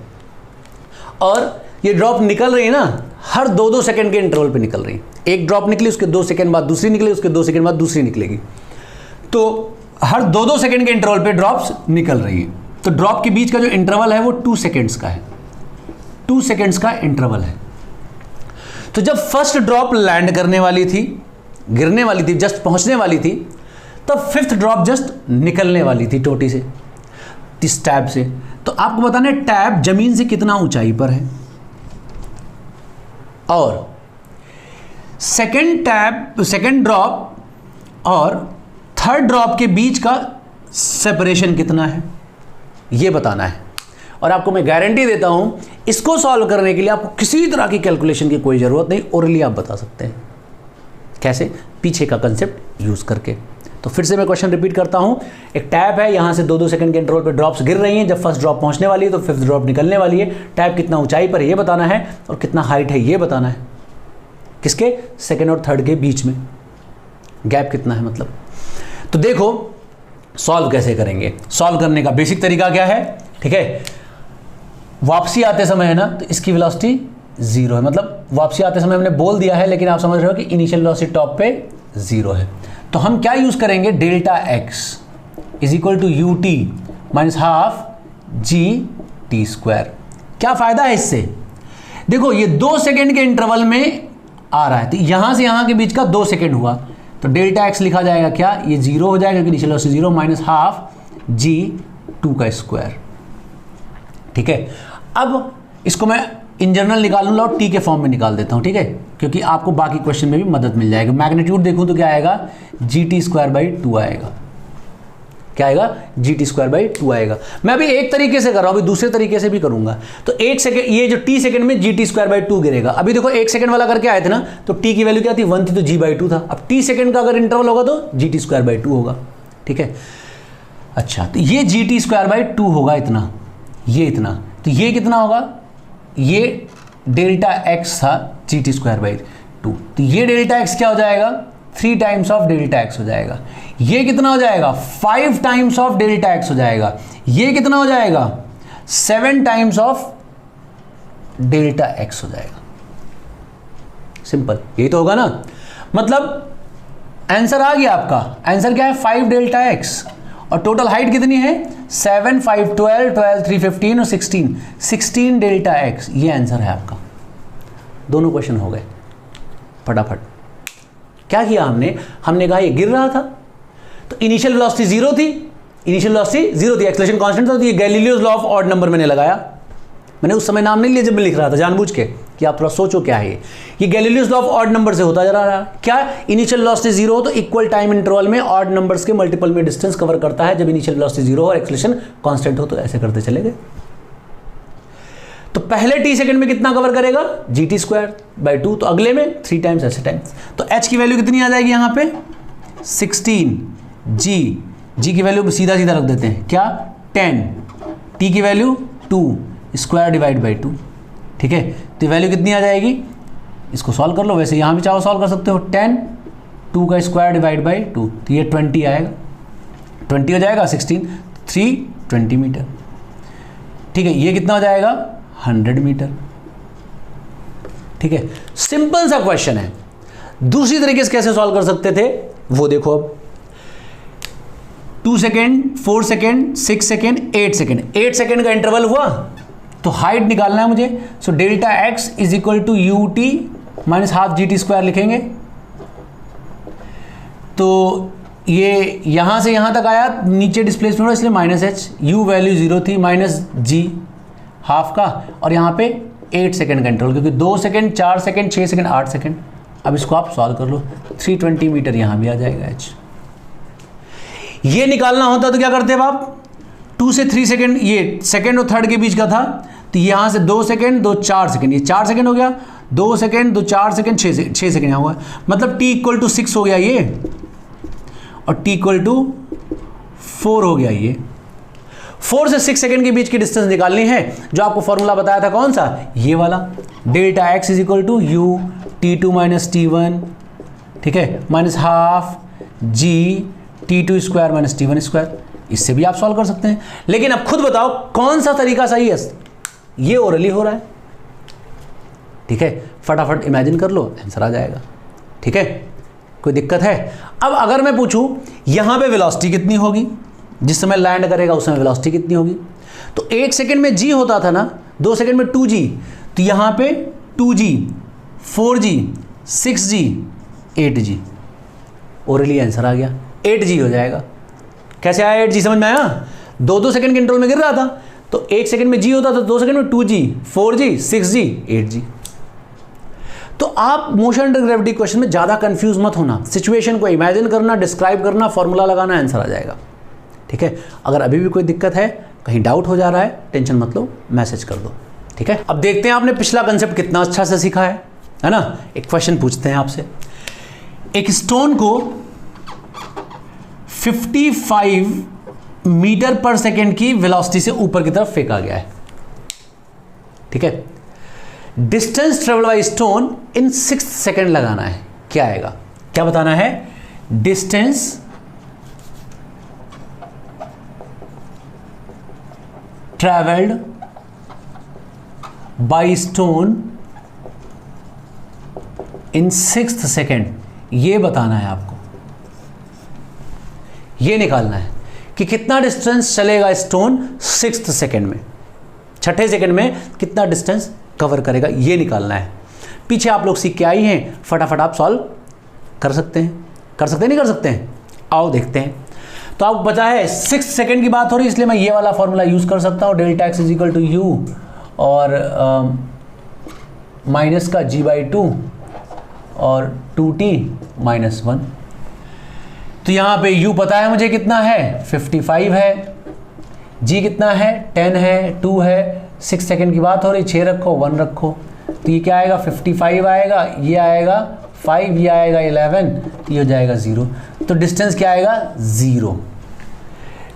S1: और ये ड्रॉप निकल रही है ना, हर 2-2 सेकंड के इंटरवल पे निकल रही है। एक ड्रॉप निकली, उसके 2 सेकंड बाद दूसरी निकली, उसके 2 सेकंड बाद दूसरी निकलेगी, तो हर 2-2 सेकंड के इंटरवल पे ड्रॉप्स निकल रही है। तो ड्रॉप के बीच का जो इंटरवल है वो 2 सेकंड्स का है, 2 सेकंड्स का इंटरवल है। तो जब फर्स्ट ड्रॉप लैंड करने वाली थी, गिरने वाली थी, जस्ट पहुंचने वाली थी, तब 5th ड्रॉप जस्ट निकलने वाली थी टोटी से, इस टैब से। तो आपको बताना है टैब जमीन से कितना ऊंचाई पर है, और सेकंड ड्रॉप और थर्ड ड्रॉप के बीच का सेपरेशन कितना है, यह बताना है। और आपको मैं गारंटी देता हूं, इसको सॉल्व करने के लिए आपको किसी तरह की कैलकुलेशन की कोई ज़रूरत नहीं, ओरली आप बता सकते हैं। कैसे? पीछे का कंसेप्ट यूज़ करके। तो फिर से मैं क्वेश्चन रिपीट करता हूं, एक टैब है, यहां से 2-2 सेकंड के इंटरवल पे ड्रॉप्स गिर रही हैं, जब फर्स्ट ड्रॉप पहुंचने वाली है तो 5th ड्रॉप निकलने वाली है। टैब कितना ऊंचाई पर है ये बताना है, और कितना हाइट है ये बताना है, किसके, सेकंड और थर्ड के बीच में गैप कितना है मतलब। तो देखो सॉल्व कैसे करेंगे। सॉल्व करने का बेसिक तरीका क्या है, ठीक है, वापसी आते समय है ना, तो इसकी वेलोसिटी 0 है, मतलब वापसी आते समय हमने बोल दिया है, लेकिन आप समझ रहे हो कि इनिशियल वेलोसिटी टॉप पे 0 है। तो हम क्या यूज करेंगे, delta x is equal to u t minus half g t square. क्या फायदा है इससे, देखो ये 2 सेकेंड के इंटरवल में आ रहा है, तो यहां से यहां के बीच का 2 सेकेंड हुआ, तो डेल्टा एक्स लिखा जाएगा क्या, ये 0 हो जाएगा क्योंकि इनिशियल वेलोसिटी 0 माइनस हाफ जी 2 का स्क्वायर। ठीक है, अब इसको मैं इन जनरल निकालूंगा और टी के फॉर्म में निकाल देता हूं, ठीक है, क्योंकि आपको बाकी क्वेश्चन में भी मदद मिल जाएगी। मैग्नीट्यूड देखूं तो क्या आएगा, जी टी स्क्वायर बाई 2 आएगा। क्या आएगा, जी टी स्क्वायर बाई 2 आएगा। मैं अभी एक तरीके से कर रहा हूं, अभी दूसरे तरीके से भी करूंगा। तो 1 सेकेंड, ये जो टी सेकेंड में जी टी स्क्वायर बाई 2 गिरेगा। अभी देखो 1 सेकेंड वाला करके आए थे ना, तो टी की वैल्यू क्या थी, 1 थी, तो जी बाई 2 था। अब टी सेकेंड का अगर इंटरवल होगा तो जी टी स्क्वायर बाई 2 होगा। ठीक है, अच्छा, तो ये जी टी स्क्वायर बाई 2 होगा इतना, ये इतना, तो ये कितना होगा, ये डेल्टा एक्स था जी टी स्क्वायर बाई 2, तो ये डेल्टा एक्स क्या हो जाएगा, 3 टाइम्स ऑफ डेल्टा एक्स हो जाएगा। ये कितना हो जाएगा, 5 टाइम्स ऑफ डेल्टा एक्स हो जाएगा। ये कितना हो जाएगा, 7 टाइम्स ऑफ डेल्टा एक्स हो जाएगा। सिंपल, यही तो होगा ना, मतलब आंसर आ गया आपका। आंसर क्या है, 5 डेल्टा एक्स, और टोटल हाइट कितनी है, 7, 5, 12, 12, 3, 15 और 16 डेल्टा एक्स। ये आंसर है आपका। दोनों क्वेश्चन हो गए फटाफट। क्या किया हमने कहा ये गिर रहा था, तो इनिशियल वेलोसिटी 0 थी, एक्सेलरेशन कांस्टेंट था, तो ये Galileo's law of odd number मैंने लगाया। मैंने उस समय नाम नहीं लिया जब मैं लिख रहा था, जानबूझ के, कि आप थोड़ा सोचो क्या है ये Galileo's law of odd number से होता जा रहा है। क्या, इनिशियल वेलोसिटी 0 हो तो इक्वल टाइम इंटरवल में ऑड नंबर्स के मल्टीपल में डिस्टेंस कवर करता है। जब इनिशियल वेलोसिटी 0 हो और एक्सेलरेशन कांस्टेंट हो, तो ऐसे करते चले गए। तो पहले टी सेकंड में कितना कवर करेगा, जी टी स्क्वायर बाई 2, तो अगले में 3 टाइम्स, ऐसे टाइम्स। तो एच की वैल्यू कितनी आ जाएगी यहाँ पे, 16, जी की वैल्यू सीधा सीधा रख देते हैं, क्या, 10, टी की वैल्यू 2, स्क्वायर डिवाइड बाई 2। ठीक है, तो वैल्यू कितनी आ जाएगी, इसको सॉल्व कर लो, वैसे यहाँ भी चाहो सॉल्व कर सकते हो, 10, 2 का स्क्वायर डिवाइड बाई 2, तो ये 20 आएगा, 20 हो जाएगा, 16, 320 मीटर। ठीक है, ये कितना हो जाएगा, 100 मीटर। ठीक है, सिंपल सा क्वेश्चन है। दूसरी तरीके से कैसे सॉल्व कर सकते थे वो देखो। अब 2 second, 4 second, 6 second, 8 second, 8 second का इंटरवल हुआ, तो हाइट निकालना है मुझे। So delta x is equal to u t minus half g t square लिखेंगे। तो ये यहां से यहां तक आया, नीचे डिस्प्लेसमेंट हो इसलिए माइनस एच, यू वैल्यू 0 थी, माइनस जी हाफ का, और यहाँ पे 8 सेकेंड का इंटरवल, क्योंकि 2 सेकेंड, 4 सेकेंड, 6 सेकेंड, 8 सेकेंड। अब इसको आप सॉल्व कर लो, 320 मीटर यहाँ भी आ जाएगा एच। ये निकालना होता तो क्या करते हैं आप, 2 से 3 सेकेंड, ये सेकेंड और थर्ड के बीच का था, तो यहाँ से 2 सेकेंड, 2, 4 सेकेंड, ये 4 सेकेंड हो गया, 2 सेकेंड, 2, 4 सेकेंड, 6 सेकेंड यहाँ हुआ, मतलब t इक्वल टू 6 हो गया ये, और t इक्वल टू 4 हो गया ये। 4 से 6 सेकेंड के बीच की डिस्टेंस निकालनी है, जो आपको फॉर्मूला बताया था कौन सा, ये वाला, delta x is equal to u T2 minus T1, ठीक है, minus half g T2 square minus T1 square. इससे भी आप सॉल्व कर सकते हैं, लेकिन अब खुद बताओ कौन सा तरीका सही है। ये ओरली हो रहा है, ठीक है, फटाफट इमेजिन कर लो, आंसर आ जाएगा। ठीक है, कोई दिक्कत है। अब अगर मैं पूछूं यहां पे वेलोसिटी कितनी होगी, जिस समय लैंड करेगा उस समय वेलोसिटी कितनी होगी, तो 1 सेकेंड में g होता था ना, 2 सेकेंड में 2g, तो यहां पे 2g, 4g, 6g, 8g। Orally answer आ गया, 8g हो जाएगा। कैसे आया 8g, समझ में आया, 2 सेकेंड के इंटरवल में गिर रहा था, तो 1 सेकेंड में g होता था, 2 सेकेंड में 2g, 4g, 6g, 8g। तो आप मोशन अंडर ग्रेविटी क्वेश्चन में ज़्यादा कंफ्यूज मत होना, सिचुएशन को इमेजिन करना, डिस्क्राइब करना, फॉर्मूला लगाना, आंसर आ जाएगा। ठीक है, अगर अभी भी कोई दिक्कत है, कहीं डाउट हो जा रहा है, टेंशन मत लो, मैसेज कर दो। ठीक है, अब देखते हैं आपने पिछला कंसेप्ट कितना अच्छा से सीखा है ना। एक क्वेश्चन पूछते हैं आपसे, एक स्टोन को 55 मीटर पर सेकेंड की वेलोसिटी से ऊपर की तरफ फेंका गया है। ठीक है, distance travel by stone in 6 second लगाना है। क्या आएगा, क्या बताना है, distance travelled by stone in 6th second, ये बताना है आपको, ये निकालना है कि कितना डिस्टेंस चलेगा स्टोन 6th सेकेंड में, 6ठे सेकेंड में कितना डिस्टेंस कवर करेगा, ये निकालना है। पीछे आप लोग सीख के आई हैं, फटाफट आप सॉल्व कर सकते हैं, नहीं कर सकते हैं? आओ देखते हैं। तो आपको पता है 6 सेकेंड की बात हो रही है, इसलिए मैं ये वाला फॉर्मूला यूज कर सकता हूँ, delta x is equal to u और माइनस का g/2 और 2t - 1। तो यहाँ पे u पता है मुझे कितना है, 55 है, g कितना है, 10 है, 2 है, 6 सेकेंड की बात हो रही, 6 रखो, 1 रखो, तो ये क्या आएगा, 55 आएगा, ये आएगा 5, ये आएगा 11, तो ये हो जाएगा 0। तो डिस्टेंस क्या आएगा, 0।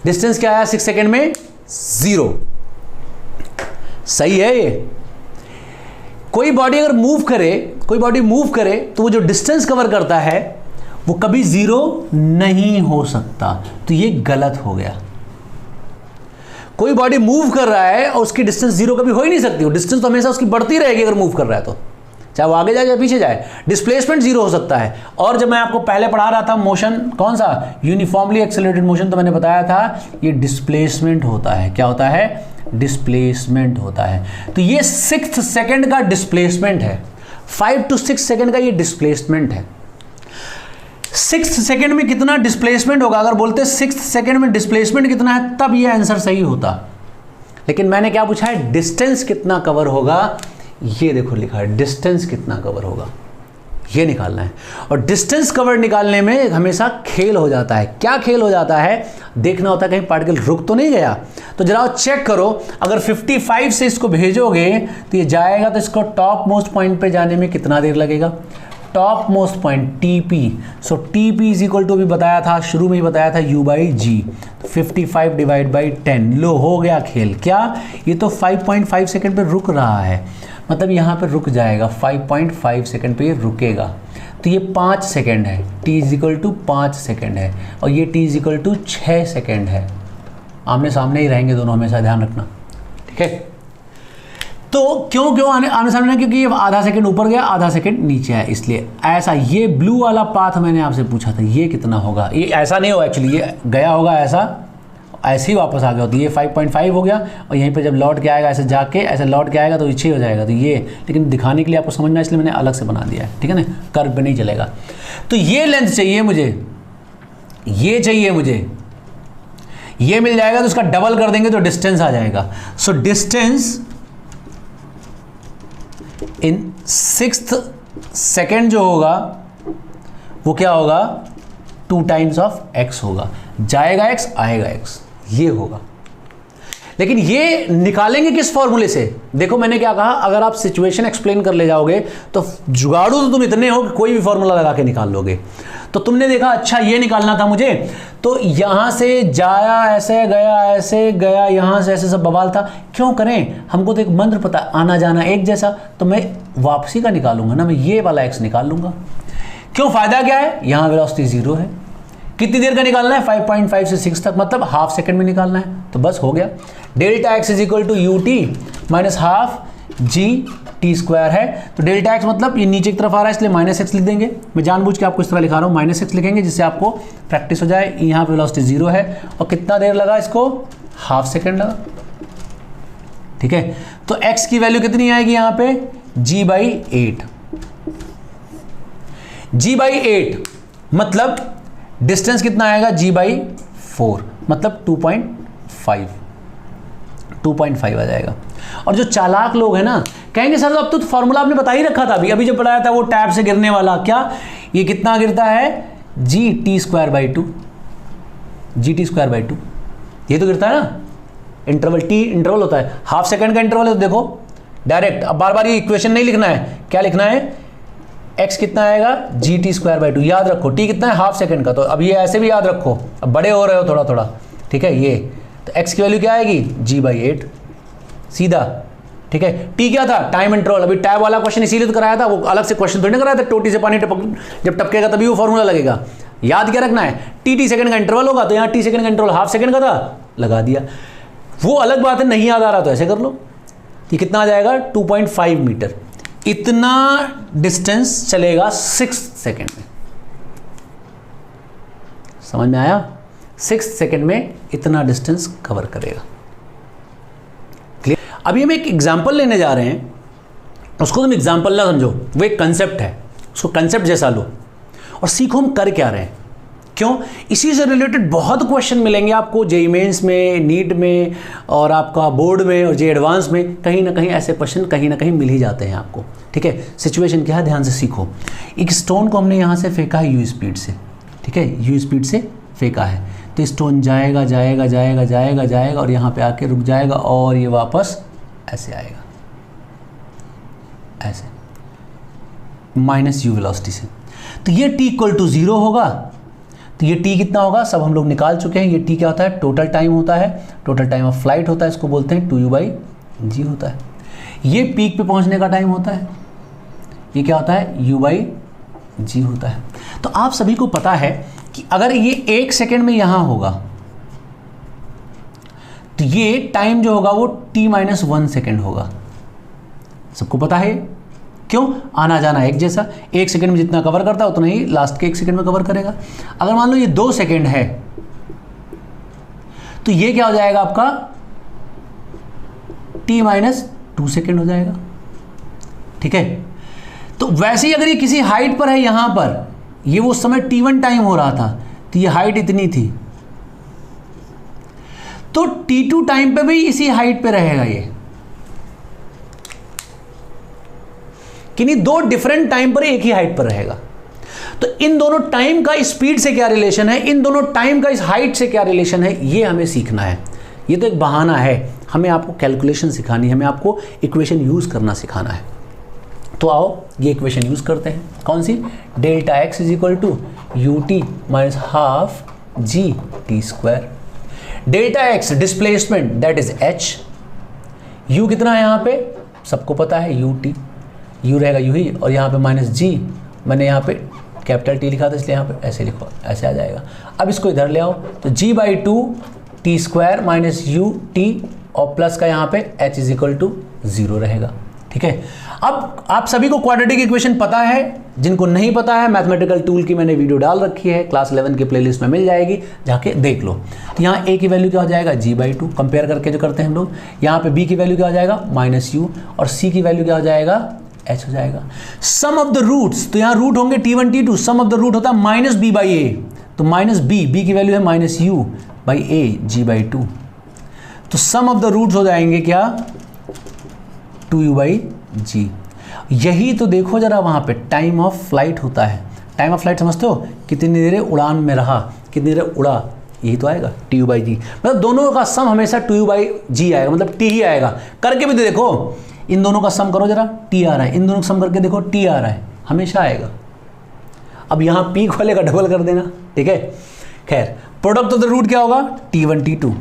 S1: डिस्टेंस क्या आया 6 सेकेंड में, 0। सही है ये। कोई बॉडी अगर मूव करे, तो वो जो डिस्टेंस कवर करता है वो कभी 0 नहीं हो सकता, तो ये गलत हो गया। कोई बॉडी मूव कर रहा है और उसकी डिस्टेंस 0 कभी हो ही नहीं सकती, वो डिस्टेंस तो हमेशा उसकी बढ़ती रहेगी अगर मूव कर रहा है तो, चाहे वो आगे जाए या पीछे जाए, डिस्प्लेसमेंट 0 हो सकता है। और जब मैं आपको पहले पढ़ा रहा था मोशन, कौन सा, यूनिफॉर्मली एक्सेलरेटेड मोशन, तो मैंने बताया था ये डिस्प्लेसमेंट होता है। क्या होता है, डिस्प्लेसमेंट होता है। तो ये 6th सेकेंड का डिस्प्लेसमेंट है, 5 to 6 सेकेंड का ये डिस्प्लेसमेंट है। 6th सेकेंड में कितना डिस्प्लेसमेंट होगा, अगर बोलते 6th सेकेंड में डिस्प्लेसमेंट कितना है, तब ये आंसर सही होता। लेकिन मैंने क्या पूछा है, डिस्टेंस कितना कवर होगा, ये देखो लिखा है, डिस्टेंस कितना कवर होगा, ये निकालना है। और डिस्टेंस कवर निकालने में हमेशा खेल हो जाता है। क्या खेल हो जाता है, देखना होता है कहीं पार्टिकल रुक तो नहीं गया। तो जरा चेक करो, अगर 55 से इसको भेजोगे तो ये जाएगा, तो इसको टॉप मोस्ट पॉइंट पे जाने में कितना देर लगेगा, top most point TP। So TP is equal to, अभी बताया था, शुरू में ही बताया था, U/G। तो 55 / 10, लो हो गया खेल। क्या, ये तो 5.5 सेकेंड पे रुक रहा है, मतलब यहाँ पे रुक जाएगा, 5.5 सेकेंड पे ये रुकेगा। तो ये 5 सेकेंड है, T is equal to 5 second है, और ये T is equal to 6 second है। आमने सामने ही रहेंगे दोनों, हमेशा ध्यान रखना, ठीक है। तो क्यों आमने सामने, क्योंकि ये आधा सेकंड ऊपर गया, आधा सेकंड नीचे है, इसलिए ऐसा। ये ब्लू वाला पाथ मैंने आपसे पूछा था, ये कितना होगा, ये ऐसा नहीं होगा एक्चुअली, ये गया होगा ऐसे ही वापस आ गया होता है। ये 5.5 हो गया, और यहीं पे जब लौट के आएगा, ऐसे जाके ऐसे लौट के आएगा तो ये 6 हो जाएगा। तो ये, लेकिन दिखाने के लिए आपको समझना, इसलिए मैंने अलग से बना दिया है, ठीक है ना, कर्व पे नहीं चलेगा। तो ये लेंथ चाहिए मुझे, ये चाहिए मुझे, ये मिल जाएगा तो उसका डबल कर देंगे तो डिस्टेंस आ जाएगा। So distance in 6th second जो होगा वो क्या होगा, 2 टाइम्स ऑफ x होगा, जाएगा x आएगा x, ये होगा। लेकिन ये निकालेंगे किस फॉर्मूले से, देखो मैंने क्या कहा, अगर आप सिचुएशन एक्सप्लेन कर ले जाओगे तो जुगाड़ू तो तुम इतने हो कि कोई भी फॉर्मूला लगा के निकाल लोगे। तो तुमने देखा, अच्छा ये निकालना था मुझे, तो यहां से जाया, ऐसे गया, यहां से ऐसे सब बवाल था। क्यों करें, हमको तो एक मंत्र पता, आना जाना एक जैसा, तो मैं वापसी का निकालूंगा ना, मैं ये वाला x निकाल लूंगा। क्यों, फायदा क्या है, यहां वेलोसिटी 0 है। कितनी देर का निकालना है, 5.5 से 6 तक, मतलब हाफ सेकंड में निकालना है, तो बस हो गया। Delta x is equal to UT minus half GT² है। तो डेल्टा एक्स मतलब ये नीचे की तरफ आ रहा है, इसलिए -x लिख देंगे। मैं जानबूझ के आपको इस तरह लिखा रहा हूँ, -x लिखेंगे जिससे आपको प्रैक्टिस हो जाए। यहाँ पे वेलोसिटी 0 है, और कितना देर लगा इसको, हाफ सेकंड लगा, ठीक है। तो x की वैल्यू कितनी आएगी यहाँ पे, G/8। G/8 मतलब डिस्टेंस कितना आएगा, G/4 मतलब 2.5 आ जाएगा। और जो चालाक लोग हैं ना, कहेंगे सर अब तो फॉर्मूला आपने बता ही रखा था, अभी जो पढ़ाया था वो टैब से गिरने वाला, क्या ये कितना गिरता है, GT²/2, GT²/2, ये तो गिरता है ना, इंटरवल T इंटरवल होता है, हाफ सेकंड का इंटरवल है। तो देखो डायरेक्ट, अब बार बार ये इक्वेशन नहीं लिखना है, क्या लिखना है, x कितना आएगा, GT²/2, याद रखो। t कितना है, हाफ सेकंड का, तो अब ये ऐसे भी याद रखो, अब बड़े हो रहे हो थोड़ा थोड़ा, ठीक है। ये तो x की वैल्यू क्या आएगी, G/8 सीधा, ठीक है। t क्या था, टाइम इंटरवल। अभी टैब वाला क्वेश्चन इसीलिए तो कराया था, वो अलग से क्वेश्चन थोड़ी ना कराया था, टोटी से पानी जब टपकेगा तभी वो फॉर्मूला लगेगा। याद क्या रखना है, t सेकंड का इंटरवल होगा, तो यहाँ t सेकंड का इंटरवल हाफ सेकंड का था, लगा दिया। वो अलग बात है, नहीं याद आ रहा तो ऐसे कर लो। ये कितना आ जाएगा 2.5 मीटर। इतना डिस्टेंस चलेगा 6 सेकेंड में। समझ में आया? 6 सेकेंड में इतना डिस्टेंस कवर करेगा। क्लियर? अभी हम एक एग्जाम्पल लेने जा रहे हैं, उसको तुम एग्जाम्पल ना समझो, वो एक कंसेप्ट है, उसको कंसेप्ट जैसा लो और सीखो हम कर क्या रहे हैं। क्यों? इसी से रिलेटेड बहुत क्वेश्चन मिलेंगे आपको जेईई मेंस में, नीट में, और आपका बोर्ड में और जेईई एडवांस में। कहीं ना कहीं ऐसे क्वेश्चन कहीं ना कहीं मिल ही जाते हैं आपको। ठीक है, सिचुएशन क्या है ध्यान से सीखो। एक स्टोन को हमने यहाँ से फेंका है यू स्पीड से, ठीक है, यू स्पीड से फेंका है, तो स्टोन जाएगा जाएगा जाएगा जाएगा जाएगा और यहाँ पे आके रुक जाएगा और ये वापस ऐसे आएगा, ऐसे माइनस यू वेलोसिटी से। तो ये t इक्वल टू 0 होगा। तो ये t कितना होगा सब हम लोग निकाल चुके हैं। ये t क्या होता है? टोटल टाइम होता है, टोटल टाइम ऑफ फ्लाइट होता है, इसको बोलते हैं 2u/g होता है। ये पीक पे पहुंचने का टाइम होता है, ये क्या होता है? u/g होता है। तो आप सभी को पता है कि अगर ये 1 सेकेंड में यहां होगा तो ये टाइम जो होगा वो t-1 सेकेंड होगा। सबको पता है क्यों? आना जाना एक जैसा, 1 सेकेंड में जितना कवर करता है उतना ही लास्ट के 1 सेकेंड में कवर करेगा। अगर मान लो ये 2 सेकेंड है तो ये क्या हो जाएगा आपका? t-2 सेकेंड हो जाएगा। ठीक है, तो वैसे ही अगर ये किसी हाइट पर है, यहां पर ये वो समय t1 टाइम हो रहा था तो ये हाइट इतनी थी, तो t2 टाइम पे भी इसी हाइट पे रहेगा ये, कि नहीं, 2 डिफरेंट टाइम पर एक ही हाइट पर रहेगा। तो इन दोनों टाइम का स्पीड से क्या रिलेशन है, इन दोनों टाइम का इस हाइट से क्या रिलेशन है, ये हमें सीखना है। ये तो एक बहाना है, हमें आपको कैलकुलेशन सिखानी है, हमें आपको इक्वेशन यूज करना सिखाना है। तो आओ ये इक्वेशन यूज करते हैं। कौन सी? Delta x is equal to ut minus half g t square. Delta x displacement that is h, u कितना है यहाँ पे सबको पता है ut, u रहेगा यू ही, और यहाँ पे माइनस जी, मैंने यहाँ पे कैपिटल टी लिखा था इसलिए यहाँ पे ऐसे लिखो, ऐसे आ जाएगा। अब इसको इधर ले आओ तो g/2 T square minus U T और प्लस का यहाँ पे h इज इक्वल टू 0 रहेगा। ठीक है, अब आप सभी को क्वाड्रेटिक इक्वेशन पता है, जिनको नहीं पता है मैथमेटिकल टूल की मैंने वीडियो डाल रखी है, क्लास 11 की प्लेलिस्ट में मिल जाएगी, जाके देख लो। तो यहाँ a की वैल्यू क्या हो जाएगा? g/2, कंपेयर करके जो करते हैं हम लोग। यहाँ पे b की वैल्यू क्या हो जाएगा? -u, और c की वैल्यू क्या हो जाएगा? h हो जाएगा। सम ऑफ द रूट्स, तो यहाँ रूट होंगे t1 t2, some of the root होता है -b/a, तो -b की वैल्यू है -u/a g/2, तो सम ऑफ द रूट्स हो जाएंगे क्या? 2u/g। यही तो देखो जरा वहाँ पे टाइम ऑफ फ्लाइट होता है। टाइम ऑफ फ्लाइट समझते हो? कितनी देर उड़ान में रहा, कितनी देर उड़ा, यही तो आएगा tu/g। मतलब दोनों का सम हमेशा 2u/g आएगा, मतलब t ही आएगा। करके भी देखो, इन दोनों का सम करो जरा, t आ रहा है, इन दोनों का सम करके देखो t आ रहा है, हमेशा आएगा। अब यहाँ पीक वाले का डबल कर देना, ठीक है। खैर, प्रोडक्ट ऑफ द रूट क्या होगा? t1 t2,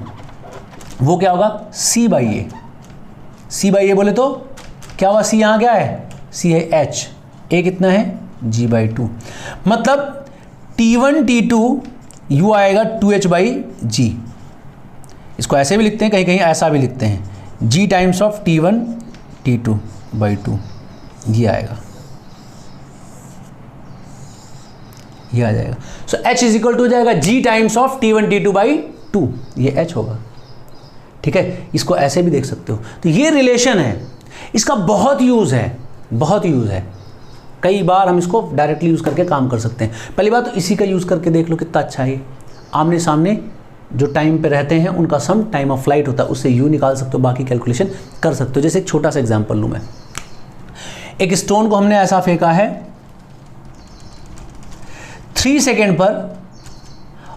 S1: वो क्या होगा? c/a। c/a बोले तो क्या हुआ? c यहाँ क्या है? c है h, a कितना है? g/2, मतलब t1 t2 u आएगा 2h/g। इसको ऐसे भी लिखते हैं, कहीं कहीं ऐसा भी लिखते हैं, g times of t1 t2/2, ये आएगा, ये आ जाएगा। सो h इज इक्वल टू हो जाएगा g times of t1 t2/2, ये h होगा। ठीक है, इसको ऐसे भी देख सकते हो। तो ये रिलेशन है, इसका बहुत यूज़ है, बहुत यूज़ है। कई बार हम इसको डायरेक्टली यूज़ करके काम कर सकते हैं। पहली बात तो इसी का यूज़ करके देख लो कितना अच्छा है। आमने सामने जो टाइम पे रहते हैं उनका सम टाइम ऑफ फ्लाइट होता है, उससे यू निकाल सकते हो, बाकी कैलकुलेशन कर सकते हो। जैसे एक छोटा सा एग्जाम्पल लूँ मैं, एक स्टोन को हमने ऐसा फेंका है 3 सेकेंड पर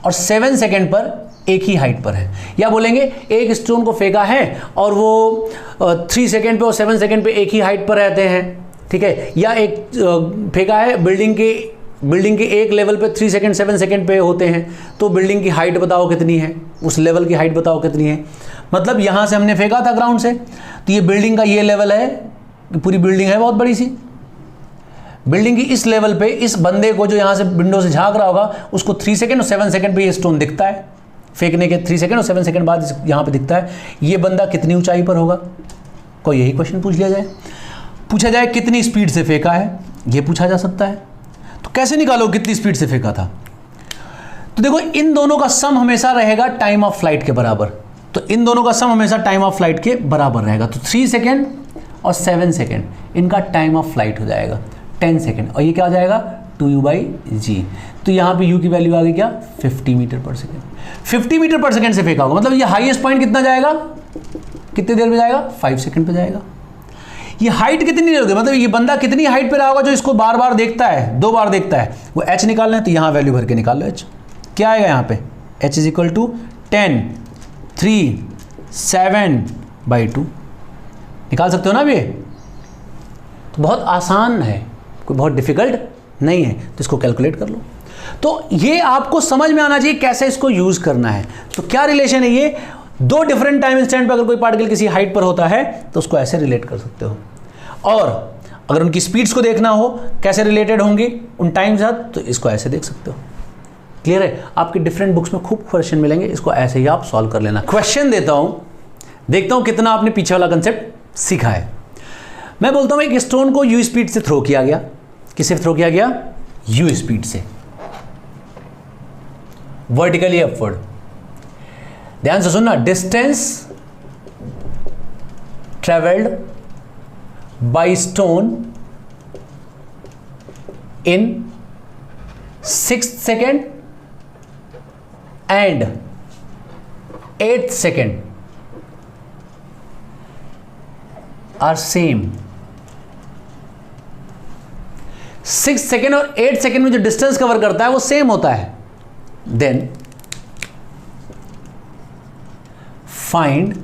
S1: और 7 सेकेंड पर एक ही हाइट पर है, या बोलेंगे एक स्टोन को फेंका है और वो 3 सेकेंड पे और 7 सेकेंड पे एक ही हाइट पर रहते हैं, ठीक है। या एक फेंका है बिल्डिंग के एक लेवल पे 3 सेकेंड 7 सेकेंड पे होते हैं, तो बिल्डिंग की हाइट बताओ कितनी है, उस लेवल की हाइट बताओ कितनी है। मतलब यहाँ से हमने फेंका था ग्राउंड से, तो ये बिल्डिंग का ये लेवल है, पूरी बिल्डिंग है बहुत बड़ी सी, बिल्डिंग की इस लेवल पे इस बंदे को जो यहाँ से विंडो से झाँक रहा होगा उसको 3 सेकेंड और 7 सेकेंड पे ये स्टोन दिखता है, फेंकने के 3 सेकंड और 7 सेकंड बाद यहाँ पे दिखता है। ये बंदा कितनी ऊंचाई पर होगा, कोई यही क्वेश्चन पूछ लिया जाए। पूछा जाए कितनी स्पीड से फेंका है, ये पूछा जा सकता है। तो कैसे निकालो कितनी स्पीड से फेंका था? तो देखो इन दोनों का सम हमेशा रहेगा टाइम ऑफ फ्लाइट के बराबर। तो इन दोनों का सम हमेशा टाइम ऑफ फ्लाइट के बराबर रहेगा। तो 3 सेकेंड और 7 सेकेंड इनका टाइम ऑफ फ्लाइट हो जाएगा 10 सेकेंड, और ये क्या हो जाएगा 2u/g। तो यहाँ पे u की वैल्यू आ गई क्या 50 मीटर पर सेकेंड। 50 मीटर पर सेकेंड से फेंका होगा, मतलब ये हाईएस्ट पॉइंट कितना जाएगा, कितनी देर में जाएगा 5 सेकेंड पे जाएगा। ये हाइट कितनी देर होगी, मतलब ये बंदा कितनी हाइट पे रहा होगा जो इसको बार बार देखता है, 2 बार देखता है। वो h निकालना है तो यहाँ वैल्यू भर के निकाल लो। h क्या आएगा यहाँ पे, h इज इक्वल टू 10 3 7/2 निकाल सकते हो ना अभी। तो बहुत आसान है, कोई बहुत डिफिकल्ट नहीं है, तो इसको कैलकुलेट कर लो। तो ये आपको समझ में आना चाहिए कैसे इसको यूज करना है। तो क्या रिलेशन है ये, 2 डिफरेंट टाइम इंस्टेंट पर अगर कोई पार्टिकल किसी हाइट पर होता है तो उसको ऐसे रिलेट कर सकते हो, और अगर उनकी स्पीड्स को देखना हो कैसे रिलेटेड होंगी उन टाइम साथ, तो इसको ऐसे देख सकते हो। क्लियर है? आपके डिफरेंट बुक्स में खूब क्वेश्चन मिलेंगे, इसको ऐसे ही आप सॉल्व कर लेना। क्वेश्चन देता हूं, देखता हूं कितना आपने पीछे वाला कंसेप्ट सीखा है। मैं बोलता हूं एक स्टोन को u स्पीड से थ्रो किया गया। किससे थ्रो किया गया, u स्पीड से, वर्टिकली अपवर्ड। ध्यान से सुनना, distance travelled by stone in 6th second and 8th second are same. 6th second और 8th सेकेंड में जो डिस्टेंस कवर करता है वो सेम होता है। Then find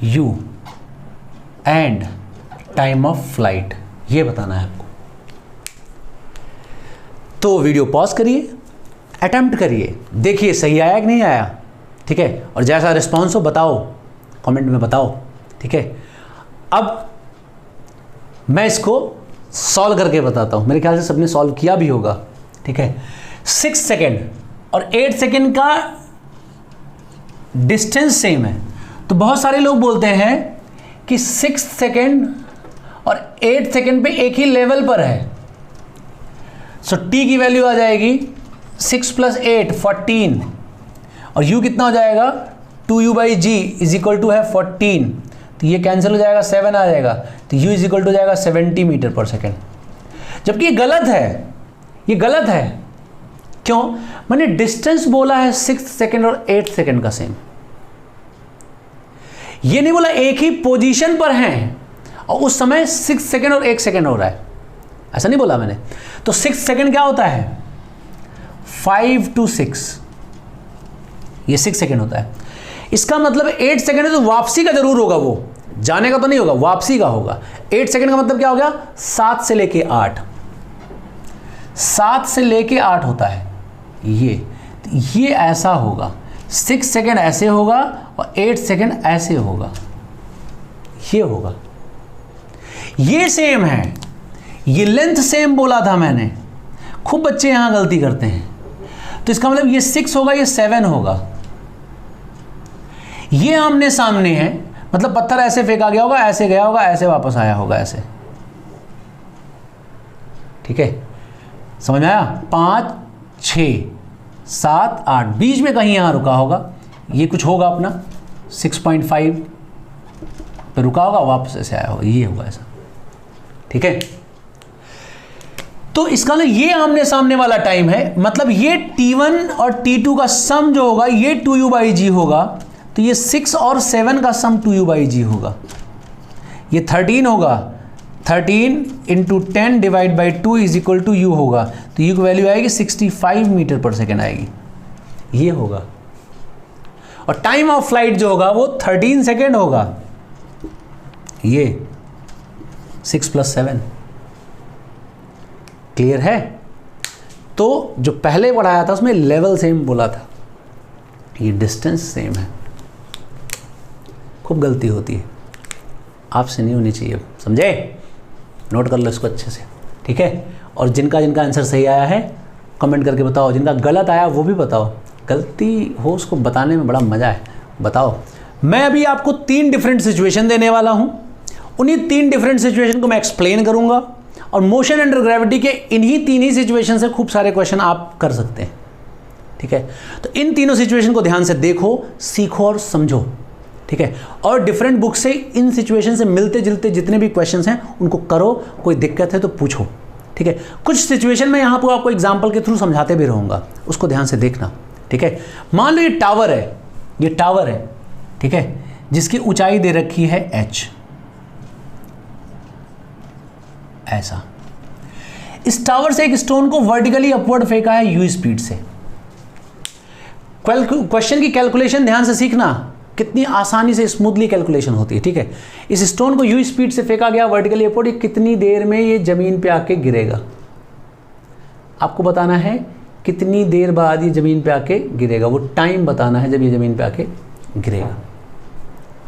S1: u and time of flight, ये बताना है आपको। तो वीडियो पॉज करिए, अटेम्प्ट करिए, देखिए सही आया कि नहीं आया, ठीक है। और जैसा रिस्पॉन्स हो बताओ, कमेंट में बताओ, ठीक है। अब मैं इसको सॉल्व करके बताता हूं, मेरे ख्याल से सबने सॉल्व किया भी होगा, ठीक है। 6 सेकेंड और 8 सेकेंड का डिस्टेंस सेम है, तो बहुत सारे लोग बोलते हैं कि 6 सेकेंड और 8 सेकेंड पे एक ही लेवल पर है। सो t की वैल्यू आ जाएगी 6 + 8 14, और u कितना हो जाएगा 2u/g इज इक्वल टू है 14। तो ये कैंसिल हो जाएगा, 7 आ जाएगा, तो u इज इक्वल टू जाएगा 70 मीटर पर सेकेंड। जबकि ये गलत है, ये गलत है। क्यों? मैंने डिस्टेंस बोला है 6 सेकेंड और 8 सेकेंड का सेम, ये नहीं बोला एक ही पोजीशन पर हैं और उस समय 6 सेकेंड और 1 सेकेंड हो रहा है, ऐसा नहीं बोला मैंने। तो 6 सेकेंड क्या होता है 5 to 6, ये 6 सेकेंड होता है। इसका मतलब 8 सेकेंड है तो वापसी का जरूर होगा, वो जाने का तो नहीं होगा, वापसी का होगा। 8 सेकेंड का मतलब क्या हो गया 7 से लेके 8, 7 से लेके 8 होता है ये ऐसा होगा। 6 सेकेंड ऐसे होगा और 8 सेकेंड ऐसे होगा, ये होगा। ये सेम है, ये लेंथ सेम बोला था मैंने। खूब बच्चे यहां गलती करते हैं। तो इसका मतलब ये 6 होगा, ये 7 होगा। ये आमने सामने है, मतलब पत्थर ऐसे फेंका गया होगा, ऐसे गया होगा, ऐसे वापस आया होगा, ऐसे। ठीक है, समझ में आया? 5 6 7 8, बीच में कहीं यहां रुका होगा, ये कुछ होगा अपना 6.5 पे रुका होगा, वापस ऐसे आया होगा, ये होगा ऐसा। ठीक है, तो इसका ना ये आमने सामने वाला टाइम है, मतलब ये T1 और T2 का सम जो होगा ये 2u/g होगा। तो ये 6 और 7 का सम 2u/g होगा। ये 13 होगा, 13 × 10 divide by 2 is equal to u होगा। तो u की वैल्यू आएगी 65 मीटर पर सेकेंड आएगी, ये होगा। और टाइम ऑफ फ्लाइट जो होगा वो 13 सेकेंड होगा, ये 6 + 7। क्लियर है? तो जो पहले पढ़ाया था उसमें लेवल सेम बोला था, ये डिस्टेंस सेम है। खूब गलती होती है, आपसे नहीं होनी चाहिए, समझे? नोट कर लो इसको अच्छे से, ठीक है। और जिनका आंसर सही आया है कमेंट करके बताओ, जिनका गलत आया वो भी बताओ, गलती हो उसको बताने में बड़ा मज़ा है। बताओ, मैं अभी आपको 3 डिफरेंट सिचुएशन देने वाला हूँ, उन्हीं 3 डिफरेंट सिचुएशन को मैं एक्सप्लेन करूँगा और मोशन अंडर ग्रेविटी के इन्हीं 3 ही सिचुएशन से खूब सारे क्वेश्चन आप कर सकते हैं। ठीक है, तो इन तीनों सिचुएशन को ध्यान से देखो, सीखो और समझो। ठीक है, और डिफरेंट बुक से इन सिचुएशन से मिलते जुलते जितने भी क्वेश्चंस हैं उनको करो, कोई दिक्कत है तो पूछो। ठीक है, कुछ सिचुएशन में यहाँ पर आपको एग्जाम्पल के थ्रू समझाते भी रहूँगा, उसको ध्यान से देखना। ठीक है, मान लो ये टावर है, ये टावर है, ठीक है, जिसकी ऊंचाई दे रखी है h, ऐसा। इस टावर से एक स्टोन को वर्टिकली अपवर्ड फेंका है u स्पीड से। क्वेश्चन की कैलकुलेशन ध्यान से सीखना, कितनी आसानी से स्मूथली कैलकुलेशन होती है। ठीक है, इस स्टोन को u स्पीड से फेंका गया वर्टिकली अपवर्ड, ये कितनी देर में ये जमीन पे आके गिरेगा, आपको बताना है कितनी देर बाद ये ज़मीन पे आके गिरेगा, वो टाइम बताना है जब ये ज़मीन पे आके गिरेगा।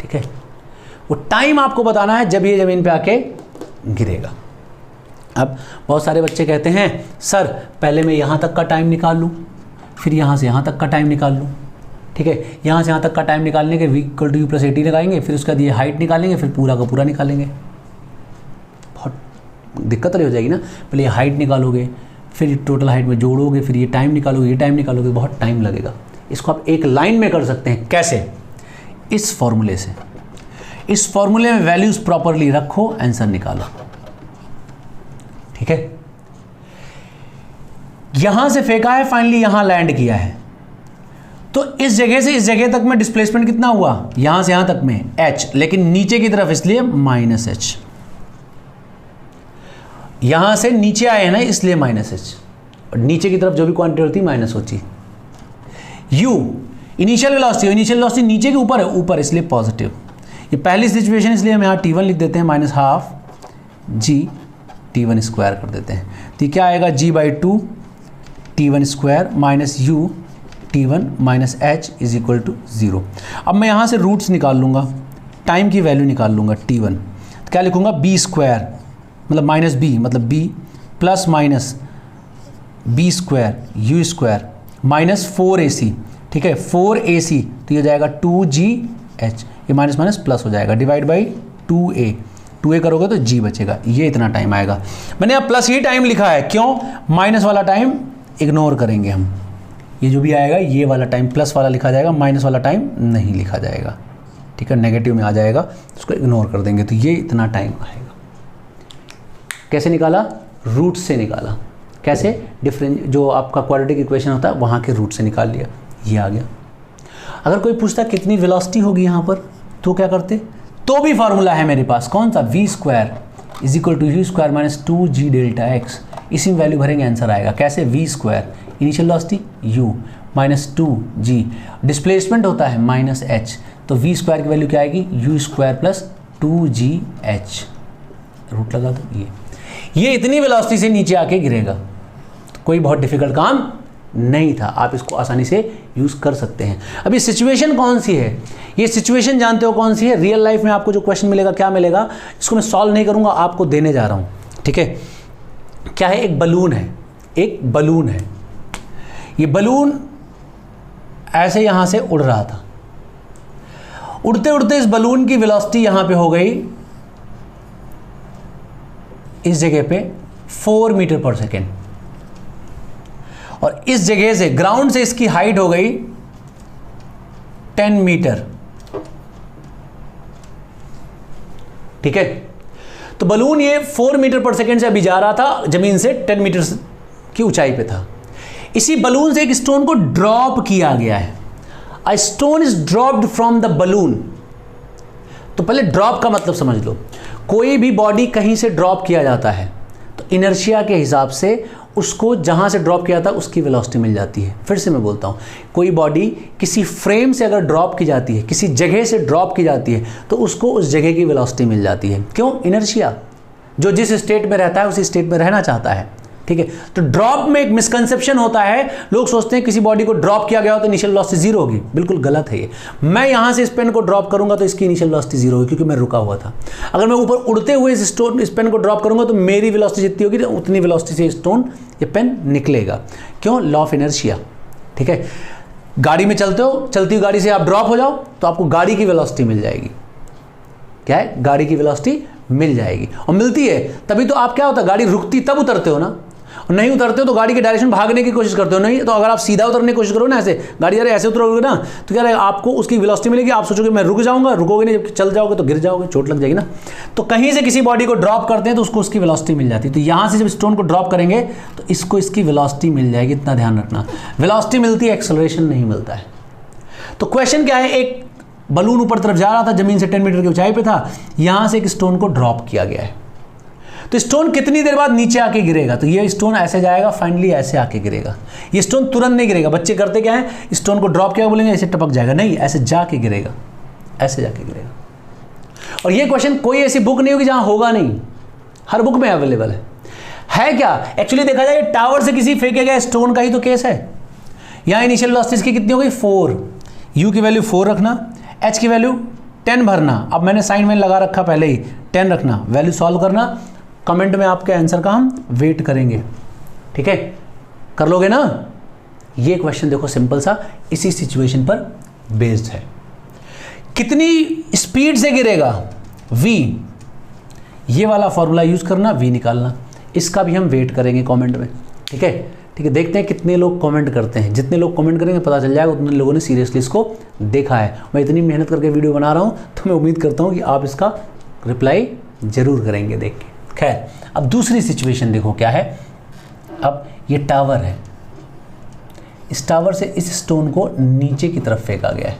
S1: ठीक है, वो टाइम आपको बताना है जब ये ज़मीन पे आके गिरेगा। अब बहुत सारे बच्चे कहते हैं सर पहले मैं यहाँ तक का टाइम निकाल लूँ, फिर यहाँ से यहाँ तक का टाइम निकाल लूँ। ठीक है, यहाँ से यहाँ तक का टाइम निकालने के v = u + at लगाएंगे, फिर उसका ये हाइट निकालेंगे, फिर पूरा का पूरा निकालेंगे। बहुत दिक्कत हो जाएगी ना, पहले ये हाइट निकालोगे, फिर टोटल हाइट में जोड़ोगे, फिर ये टाइम निकालोगे, ये टाइम निकालोगे, बहुत टाइम लगेगा। इसको आप एक लाइन में कर सकते हैं। कैसे? इस फॉर्मूले से। इस फॉर्मूले में वैल्यूज प्रॉपरली रखो, आंसर निकालो। ठीक है, यहां से फेंका है, फाइनली यहां लैंड किया है, तो इस जगह से इस जगह तक में डिस्प्लेसमेंट कितना हुआ, यहां से यहां तक में h, लेकिन नीचे की तरफ इसलिए -h। यहां से नीचे आए हैं ना, इसलिए -h, और नीचे की तरफ जो भी क्वांटिटी होती माइनस होती। u इनिशियल वेलोसिटी नीचे के ऊपर है, ऊपर इसलिए पॉजिटिव। ये पहली सिचुएशन, इसलिए हम यहाँ t1 लिख देते हैं, -12 g t1² कर देते हैं। तो क्या आएगा, g/2 t1² minus u t1 minus h = 0। अब मैं यहाँ से रूट्स निकाल लूँगा, टाइम की वैल्यू निकाल लूँगा t1, तो क्या लिखूँगा, b² मतलब -b मतलब b plus minus b² u² minus 4ac। ठीक है, 4ac तो ये जाएगा 2gh, ये माइनस माइनस प्लस हो जाएगा, डिवाइड बाई 2a करोगे तो g बचेगा। ये इतना टाइम आएगा। मैंने यहाँ प्लस ही टाइम लिखा है, क्यों? माइनस वाला टाइम इग्नोर करेंगे हम, ये जो भी आएगा ये वाला टाइम प्लस वाला लिखा जाएगा, माइनस वाला टाइम नहीं लिखा जाएगा। ठीक है, नेगेटिव में आ जाएगा, उसको इग्नोर कर देंगे, तो ये इतना टाइम आएगा। कैसे निकाला? रूट से निकाला। कैसे? डिफरेंट जो आपका क्वाड्रेटिक इक्वेशन होता है वहाँ के रूट से निकाल लिया, ये आ गया। अगर कोई पूछता कितनी वेलोसिटी होगी यहाँ पर, तो क्या करते? तो भी फार्मूला है मेरे पास, कौन सा? v² = u² minus 2g Δx। इसी में वैल्यू भरेंगे, आंसर आएगा। कैसे? v² initial velocity u minus 2g, displacement होता है -h, तो v² की वैल्यू क्या आएगी, u² प्लस 2gh। रूट लगा दो, ये इतनी वेलोसिटी से नीचे आके गिरेगा। तो कोई बहुत डिफिकल्ट काम नहीं था, आप इसको आसानी से यूज़ कर सकते हैं। अभी सिचुएशन कौन सी है? ये सिचुएशन जानते हो कौन सी है? रियल लाइफ में आपको जो क्वेश्चन मिलेगा, क्या मिलेगा, इसको मैं सॉल्व नहीं करूँगा, आपको देने जा रहा हूँ। ठीक है, क्या है? एक बलून है, एक बलून है। ये बलून ऐसे यहाँ से उड़ रहा था, उड़ते उड़ते इस बलून की वेलोसिटी यहाँ पे हो गई, इस जगह पे 4 मीटर पर सेकेंड, और इस जगह से ग्राउंड से इसकी हाइट हो गई 10 मीटर। ठीक है, तो बलून ये 4 मीटर पर सेकेंड से अभी जा रहा था, जमीन से 10 मीटर की ऊंचाई पे था। इसी बलून से एक स्टोन को ड्रॉप किया गया है। A stone is dropped from the balloon. तो पहले ड्रॉप का मतलब समझ लो। कोई भी बॉडी कहीं से ड्रॉप किया जाता है तो इनर्शिया के हिसाब से उसको जहाँ से ड्रॉप किया था उसकी वेलोसिटी मिल जाती है। फिर से मैं बोलता हूँ, कोई बॉडी किसी फ्रेम से अगर ड्रॉप की जाती है, किसी जगह से ड्रॉप की जाती है, तो उसको उस जगह की वेलोसिटी मिल जाती है। क्यों? इनर्शिया। जो जिस स्टेट में रहता है उसी स्टेट में रहना चाहता है। ठीक है, तो ड्रॉप में एक मिसकंसेप्शन होता है, लोग सोचते हैं किसी बॉडी को ड्रॉप किया गया हो तो इनिशियल वेलोसिटी 0 होगी। बिल्कुल गलत है ये। मैं यहाँ से इस पेन को ड्रॉप करूंगा तो इसकी इनिशियल वेलोसिटी 0 होगी, क्योंकि मैं रुका हुआ था। अगर मैं ऊपर उड़ते हुए इस पेन को ड्रॉप करूंगा तो मेरी वेलोसिटी जितनी होगी उतनी वेलोसिटी से स्टोन ये पेन निकलेगा। क्यों? Law of inertia. ठीक है, गाड़ी में चलते हो, चलती हुई गाड़ी से आप ड्रॉप हो जाओ तो आपको गाड़ी की वेलोसिटी मिल जाएगी। क्या है? गाड़ी की वेलोसिटी मिल जाएगी। और मिलती है तभी तो आप क्या होता है, गाड़ी रुकती तब उतरते हो ना, और नहीं उतरते हो तो गाड़ी के डायरेक्शन भागने की कोशिश करते हो। नहीं तो अगर आप सीधा उतरने की कोशिश करो ना, ऐसे गाड़ी अरे ऐसे उतरोगे ना तो क्या रहेगा, आपको उसकी वेलोसिटी मिलेगी, आप सोचोगे मैं रुक जाऊंगा, रुकोगे नहीं, जब चल जाओगे तो गिर जाओगे, चोट लग जाएगी ना। तो कहीं से किसी बॉडी को ड्रॉप करते हैं तो उसको उसकी वेलोसिटी मिल जाती है। तो यहाँ से जब स्टोन को ड्रॉप करेंगे तो इसको इसकी वेलोसिटी मिल जाएगी, इतना ध्यान रखना। वेलोसिटी मिलती है, एक्सेलरेशन नहीं मिलता है। तो क्वेश्चन क्या है, एक बलून ऊपर तरफ जा रहा था, जमीन से 10 मीटर की ऊंचाई पे था, यहां से एक स्टोन को ड्रॉप किया गया है। तो स्टोन कितनी देर बाद नीचे आके गिरेगा, तो ये स्टोन ऐसे जाएगा, फाइनली ऐसे आके गिरेगा। ये स्टोन तुरंत नहीं गिरेगा। बच्चे करते क्या है, स्टोन को ड्रॉप किया बोलेंगे ऐसे टपक जाएगा, नहीं, ऐसे जाके गिरेगा, ऐसे जाके गिरेगा। और ये क्वेश्चन कोई ऐसी बुक नहीं होगी जहां होगा नहीं, हर बुक में अवेलेबल है क्या? एक्चुअली देखा जाए टावर से किसी फेंके गए स्टोन का ही तो केस है। यहां इनिशियल वेलोसिटी की कितनी हो गई, 4, यू की वैल्यू 4 रखना, एच की वैल्यू 10 भरना। अब मैंने साइन में लगा रखा पहले ही, 10 रखना, वैल्यू सॉल्व करना, कमेंट में आपके आंसर का हम वेट करेंगे। ठीक है, कर लोगे ना? ये क्वेश्चन देखो सिंपल सा, इसी सिचुएशन पर बेस्ड है। कितनी स्पीड से गिरेगा, v, ये वाला फॉर्मूला यूज करना, v निकालना, इसका भी हम वेट करेंगे कमेंट में। ठीक है, ठीक है, देखते हैं कितने लोग कमेंट करते हैं। जितने लोग कमेंट करेंगे पता चल जाएगा उतने लोगों ने सीरियसली इसको देखा है। मैं इतनी मेहनत करके वीडियो बना रहा हूं तो मैं उम्मीद करता हूं कि आप इसका रिप्लाई जरूर करेंगे देख के। खैर, अब दूसरी सिचुएशन देखो क्या है। अब ये टावर है, इस टावर से इस स्टोन को नीचे की तरफ फेंका गया है।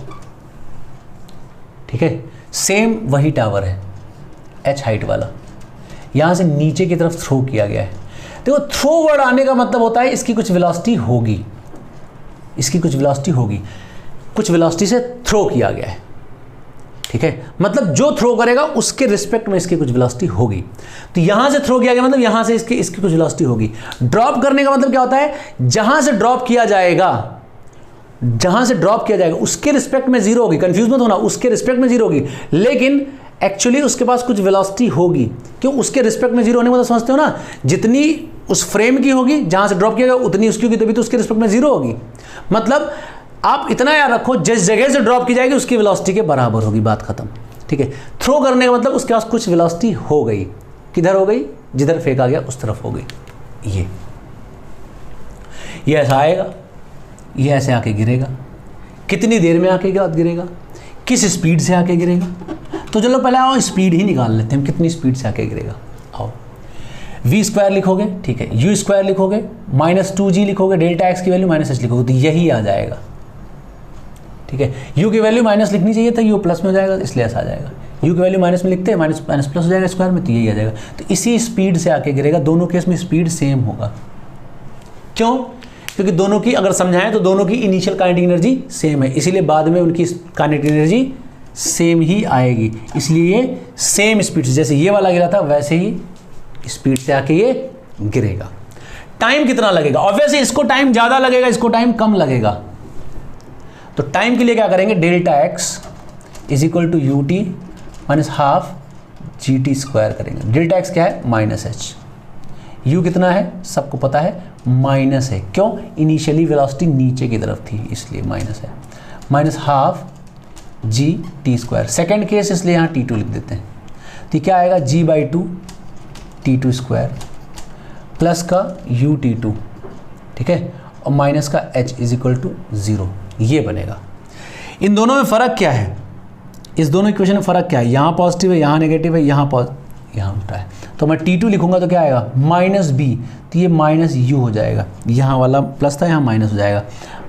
S1: ठीक है, सेम वही टावर है, h हाइट वाला, यहां से नीचे की तरफ थ्रो किया गया है। देखो, थ्रो वर्ड आने का मतलब होता है इसकी कुछ वेलोसिटी होगी, इसकी कुछ वेलोसिटी होगी, कुछ वेलोसिटी से थ्रो किया गया है। ठीक है, मतलब जो थ्रो करेगा उसके रिस्पेक्ट में इसकी कुछ वेलोसिटी होगी। तो यहां से थ्रो किया गया मतलब यहां से इसकी कुछ वेलोसिटी होगी। ड्रॉप करने का मतलब क्या होता है, जहां से ड्रॉप किया जाएगा, जहां से ड्रॉप किया जाएगा उसके रिस्पेक्ट में जीरो होगी। कंफ्यूज मत होना, उसके रिस्पेक्ट में जीरो होगी, लेकिन एक्चुअली उसके पास कुछ वेलोसिटी होगी। क्यों? उसके रिस्पेक्ट में जीरो होने मतलब समझते हो ना, जितनी उस फ्रेम की होगी जहां से ड्रॉप किया गया उतनी उसकी होगी, तभी तो उसके रिस्पेक्ट में जीरो होगी। मतलब आप इतना याद रखो, जिस जगह से ड्रॉप की जाएगी उसकी वेलोसिटी के बराबर होगी, बात खत्म। ठीक है, थ्रो करने का मतलब उसके पास कुछ वेलोसिटी हो गई। किधर हो गई? जिधर फेंका गया उस तरफ हो गई। ये ऐसा आएगा, ये ऐसे आके गिरेगा। कितनी देर में आके गिरेगा, किस स्पीड से आके गिरेगा? तो चलो पहले आओ स्पीड ही निकाल लेते हैं, कितनी स्पीड से आके गिरेगा। आओ, v² लिखोगे, ठीक है, u² लिखोगे, -2g लिखोगे, डेल्टा x की वैल्यू -h लिखोगे, तो यही आ जाएगा। ठीक है, u की वैल्यू माइनस लिखनी चाहिए था, u प्लस में हो जाएगा, इसलिए ऐसा आ जाएगा। u की वैल्यू माइनस में लिखते हैं, माइनस प्लस हो जाएगा स्क्वायर में, तो यही आ जाएगा। तो इसी स्पीड से आके गिरेगा, दोनों केस में स्पीड सेम होगा। क्यों? क्योंकि दोनों की अगर समझाएं तो दोनों की इनिशियल काइनेटिक एनर्जी सेम है, इसीलिए बाद में उनकी काइनेटिक एनर्जी सेम ही आएगी। इसलिए ये सेम स्पीड से, जैसे ये वाला गिरा था वैसे ही स्पीड से आके ये गिरेगा। टाइम कितना लगेगा? ऑब्वियसली इसको टाइम ज़्यादा लगेगा, इसको टाइम कम लगेगा। तो टाइम के लिए क्या करेंगे, delta x is equal to u t minus half g t square करेंगे। डेल्टा x क्या है? -h। u कितना है? सबको पता है, माइनस है। क्यों? इनिशियली वेलोसिटी नीचे की तरफ थी इसलिए माइनस है, minus half g t square. Second case इसलिए यहाँ t2 लिख देते हैं। तो क्या आएगा, g/2 t2 स्क्वायर प्लस का u/t2, ठीक है, और माइनस का h इज इक्वल टू 0, ये बनेगा। इन दोनों में फ़र्क क्या है? इस दोनों इक्वेशन में फ़र्क क्या है? यहाँ पॉजिटिव है, यहाँ नेगेटिव है, यहाँ उल्टा है। तो मैं t2 लिखूंगा तो क्या आएगा, -b, तो ये -u हो जाएगा। यहाँ वाला प्लस था, यहाँ माइनस हो जाएगा।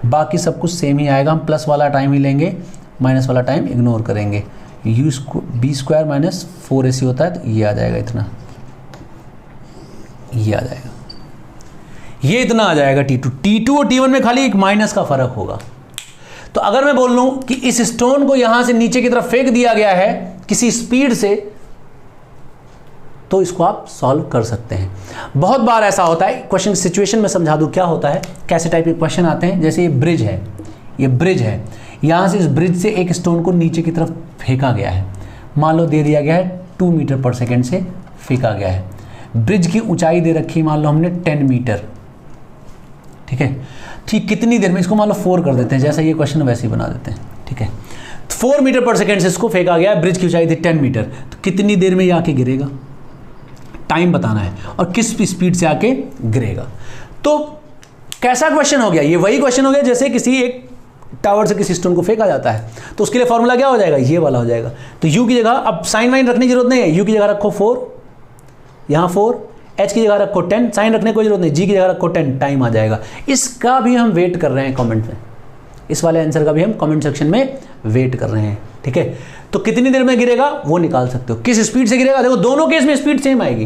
S1: बाकी सब कुछ सेम ही आएगा, हम प्लस वाला टाइम ही लेंगे, माइनस वाला टाइम इग्नोर करेंगे। b² माइनस 4ac होता है, तो ये आ जाएगा इतना, ये आ जाएगा, ये इतना आ जाएगा। t2 और t1 में खाली एक माइनस का फ़र्क होगा। तो अगर मैं बोल लूं कि इस स्टोन को यहां से नीचे की तरफ फेंक दिया गया है किसी स्पीड से, तो इसको आप सॉल्व कर सकते हैं। बहुत बार ऐसा होता है, क्वेश्चन सिचुएशन में समझा दूं क्या होता है, कैसे टाइप के क्वेश्चन आते हैं। जैसे ये ब्रिज है, ये ब्रिज है, यहां से इस ब्रिज से एक स्टोन को नीचे की तरफ फेंका गया है। मान लो दे दिया गया है 2 मीटर पर सेकेंड से फेंका गया है। ब्रिज की ऊंचाई दे रखी है मान लो हमने 10 मीटर, ठीक है। ठीक कितनी देर में, इसको मान लो 4 कर देते हैं, जैसा ये क्वेश्चन वैसे ही बना देते हैं, ठीक है। 4 मीटर पर सेकेंड से इसको फेंका गया, ब्रिज की ऊंचाई थी 10 मीटर, तो कितनी देर में ये आके गिरेगा, टाइम बताना है और किस स्पीड से आके गिरेगा। तो कैसा क्वेश्चन हो गया, ये वही क्वेश्चन हो गया जैसे किसी एक टावर से किसी स्टोन को फेंका जाता है, तो उसके लिए फॉर्मूला क्या हो जाएगा, ये वाला हो जाएगा। तो u की जगह अब साइन वाइन रखने की जरूरत नहीं है, u की जगह रखो 4, यहाँ 4, h की जगह रखो 10, साइन रखने की कोई जरूरत नहीं, g की जगह रखो 10, टाइम आ जाएगा। इसका भी हम वेट कर रहे हैं कमेंट में, इस वाले आंसर का भी हम कमेंट सेक्शन में वेट कर रहे हैं, ठीक है। तो कितनी देर में गिरेगा वो निकाल सकते हो, किस स्पीड से गिरेगा। देखो दोनों केस में स्पीड सेम आएगी,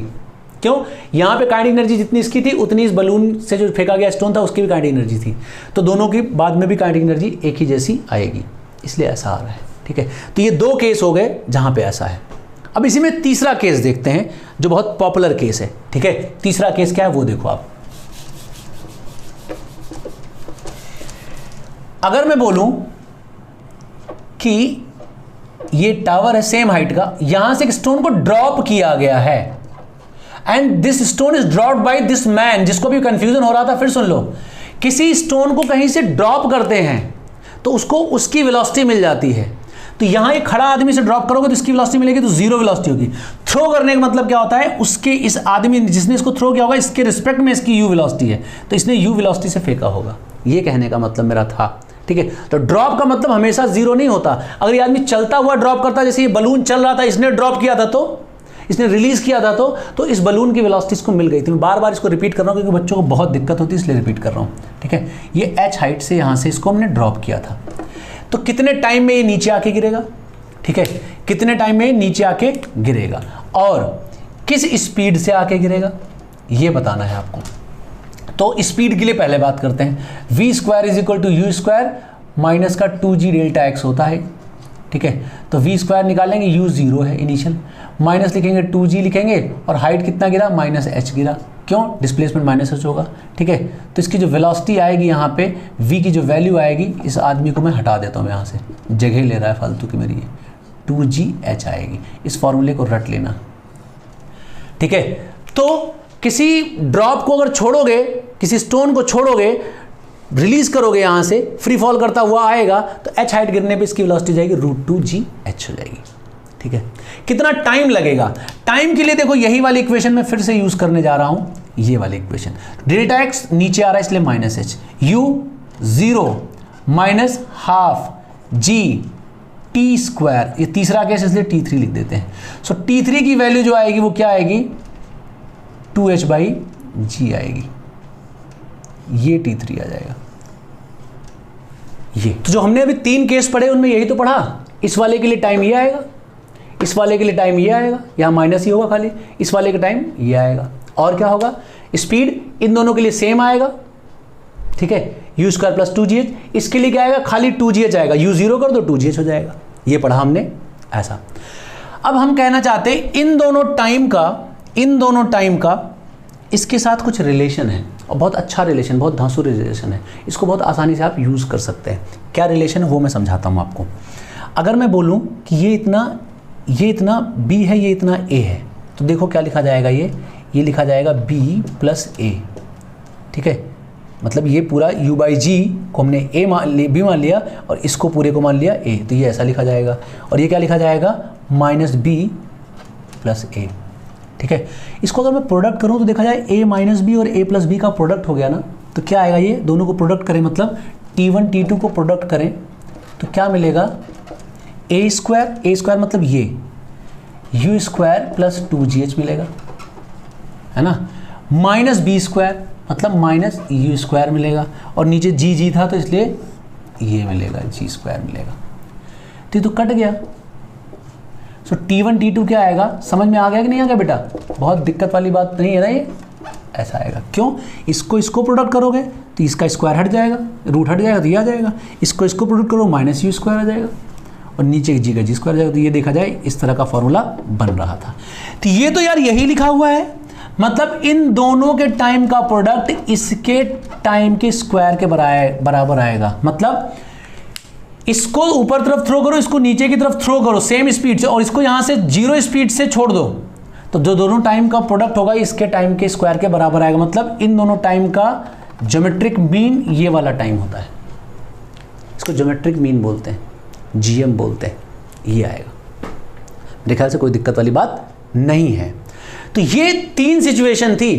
S1: क्यों, यहाँ पे काइनेटिक एनर्जी जितनी इसकी थी उतनी इस बलून से जो फेंका गया स्टोन था उसकी भी काइनेटिक एनर्जी थी, तो दोनों की बाद में भी काइनेटिक एनर्जी एक ही जैसी आएगी, इसलिए ऐसा आ रहा है, ठीक है। तो ये 2 केस हो गए जहां पे ऐसा है। अब इसी में तीसरा केस देखते हैं जो बहुत पॉपुलर केस है, ठीक है। तीसरा केस क्या है वो देखो आप। अगर मैं बोलूं कि ये टावर है सेम हाइट का, यहां से एक स्टोन को ड्रॉप किया गया है and this stone is dropped by this man, जिसको भी कंफ्यूजन हो रहा था फिर सुन लो, किसी स्टोन को कहीं से ड्रॉप करते हैं तो उसको उसकी वेलोसिटी मिल जाती है। तो यहां एक खड़ा आदमी से ड्रॉप करोगे तो इसकी वेलोसिटी मिलेगी, तो 0 वेलोसिटी होगी। थ्रो करने का मतलब क्या होता है, उसके इस आदमी जिसने इसको थ्रो किया होगा इसके रिस्पेक्ट में इसकी u वेलोसिटी है, तो इसने u वेलोसिटी से फेंका होगा, ये कहने का मतलब मेरा था, ठीक है। तो ड्रॉप का मतलब हमेशा 0 नहीं होता। अगर ये आदमी चलता हुआ ड्रॉप करता, जैसे ये बलून चल रहा था, इसने ड्रॉप किया था, तो इसने रिलीज किया था, तो इस बलून की वेलोसिटी इसको मिल गई थी। मैं बार बार इसको रिपीट कर रहा हूँ क्योंकि बच्चों को बहुत दिक्कत होती है, इसलिए रिपीट कर रहा हूँ, ठीक है। ये h हाइट से यहाँ से इसको हमने ड्रॉप किया था, तो कितने टाइम में ये नीचे आके गिरेगा, ठीक है, कितने टाइम में नीचे आके गिरेगा और किस स्पीड से आके गिरेगा ये बताना है आपको। तो स्पीड के लिए पहले बात करते हैं, v² = u² माइनस का 2g डेल्टा x होता है, ठीक है। तो v² निकालेंगे, u 0 है इनिशियल, माइनस लिखेंगे 2g लिखेंगे और हाइट कितना गिरा, -h गिरा, क्यों, डिस्प्लेसमेंट -h होगा, ठीक है। तो इसकी जो वेलोसिटी आएगी यहाँ पे v की जो वैल्यू आएगी, इस आदमी को मैं हटा देता हूँ यहाँ से, जगह ले रहा है फालतू की मेरी, ये 2gh आएगी। इस फॉर्मूले को रट लेना, ठीक है। तो किसी ड्रॉप को अगर छोड़ोगे, किसी स्टोन को छोड़ोगे, रिलीज करोगे यहाँ से, फ्री फॉल करता हुआ आएगा, तो h हाइट गिरने पे इसकी वेलोसिटी जाएगी √2gh हो जाएगी, ठीक है। कितना टाइम लगेगा, टाइम के लिए देखो यही वाली इक्वेशन में फिर से यूज करने जा रहा हूं, ये वाली इक्वेशन, डेल्टा x नीचे आ रहा है इसलिए -h, u 0 minus half g t², ये तीसरा केस इसलिए t3 लिख देते हैं। सो t3 की वैल्यू जो आएगी वो क्या आएगी, 2h/g आएगी, ये t3 आ जाएगा। ये तो जो हमने अभी 3 केस पढ़े उनमें यही तो पढ़ा, इस वाले के लिए टाइम ये आएगा, इस वाले के लिए टाइम ये आएगा, यहाँ माइनस ही होगा खाली, इस वाले का टाइम ये आएगा, और क्या होगा, स्पीड इन दोनों के लिए सेम आएगा, ठीक है, u² + 2gh, इसके लिए क्या आएगा, खाली 2gh आएगा, u 0 कर दो 2gh हो जाएगा। ये पढ़ा हमने ऐसा। अब हम कहना चाहते हैं इन दोनों टाइम का इसके साथ कुछ रिलेशन है, और बहुत अच्छा रिलेशन, बहुत धांसू रिलेशन है, इसको बहुत आसानी से आप यूज़ कर सकते हैं। क्या रिलेशन है वो मैं समझाता हूँ आपको। अगर मैं बोलूँ कि ये इतना b है, ये इतना a है, तो देखो क्या लिखा जाएगा, ये लिखा जाएगा b + a, ठीक है। मतलब ये पूरा u/g को हमने b मान लिया और इसको पूरे को मान लिया a, तो ये ऐसा लिखा जाएगा, और ये क्या लिखा जाएगा, -b + a, ठीक है। इसको अगर मैं प्रोडक्ट करूँ तो देखा जाए a - b और a + b का प्रोडक्ट हो गया ना, तो क्या आएगा, ये दोनों को प्रोडक्ट करें, मतलब t1 t2 को प्रोडक्ट करें तो क्या मिलेगा, a² मतलब ये u² + 2gh मिलेगा, है ना, -b² मतलब -u² मिलेगा, और नीचे g था तो इसलिए ये मिलेगा, g² मिलेगा, तो कट गया। सो t1 t2 क्या आएगा, समझ में आ गया कि नहीं आ गया बेटा, बहुत दिक्कत वाली बात नहीं है ना, ये ऐसा आएगा। क्यों, इसको प्रोडक्ट करोगे तो इसका स्क्वायर हट जाएगा, रूट हट जाएगा तो ये आ जाएगा, इसको प्रोडक्ट करो -u² आ जाएगा, और नीचे g का g² आ जाएगा, तो ये देखा जाए इस तरह का फॉर्मूला बन रहा था। तो ये तो यार यही लिखा हुआ है, मतलब इन दोनों के टाइम का प्रोडक्ट इसके टाइम के स्क्वायर के बराबर आएगा। मतलब इसको ऊपर तरफ थ्रो करो, इसको नीचे की तरफ थ्रो करो सेम स्पीड से, और इसको यहाँ से 0 स्पीड से छोड़ दो, तो जो दोनों टाइम का प्रोडक्ट होगा इसके टाइम के स्क्वायर के बराबर आएगा। मतलब इन दोनों टाइम का ज्योमेट्रिक मीन ये वाला टाइम होता है, इसको ज्योमेट्रिक मीन बोलते हैं, जीएम बोलते हैं, ये आएगा। मेरे ख्याल से कोई दिक्कत वाली बात नहीं है। तो ये 3 सिचुएशन थी।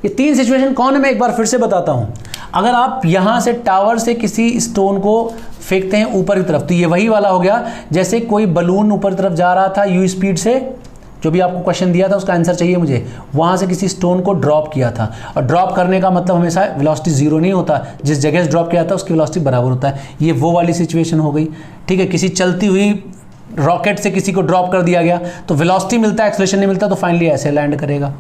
S1: ये 3 सिचुएशन कौन है मैं एक बार फिर से बताता हूं। अगर आप यहां से टावर से किसी स्टोन को फेंकते हैं ऊपर की तरफ, तो ये वही वाला हो गया जैसे कोई बलून ऊपर की तरफ जा रहा था यू स्पीड से, जो भी आपको क्वेश्चन दिया था उसका आंसर चाहिए मुझे, वहां से किसी स्टोन को ड्रॉप किया था। और ड्रॉप करने का मतलब हमेशा वेलोसिटी 0 नहीं होता, जिस जगह से ड्रॉप किया था उसकी वेलोसिटी बराबर होता है। ये वो वाली सिचुएशन हो गई, ठीक है। किसी चलती हुई रॉकेट से किसी को ड्रॉप कर दिया गया तो वेलोसिटी मिलता है, एक्सेलरेशन नहीं मिलता, तो फाइनली ऐसे लैंड करेगा।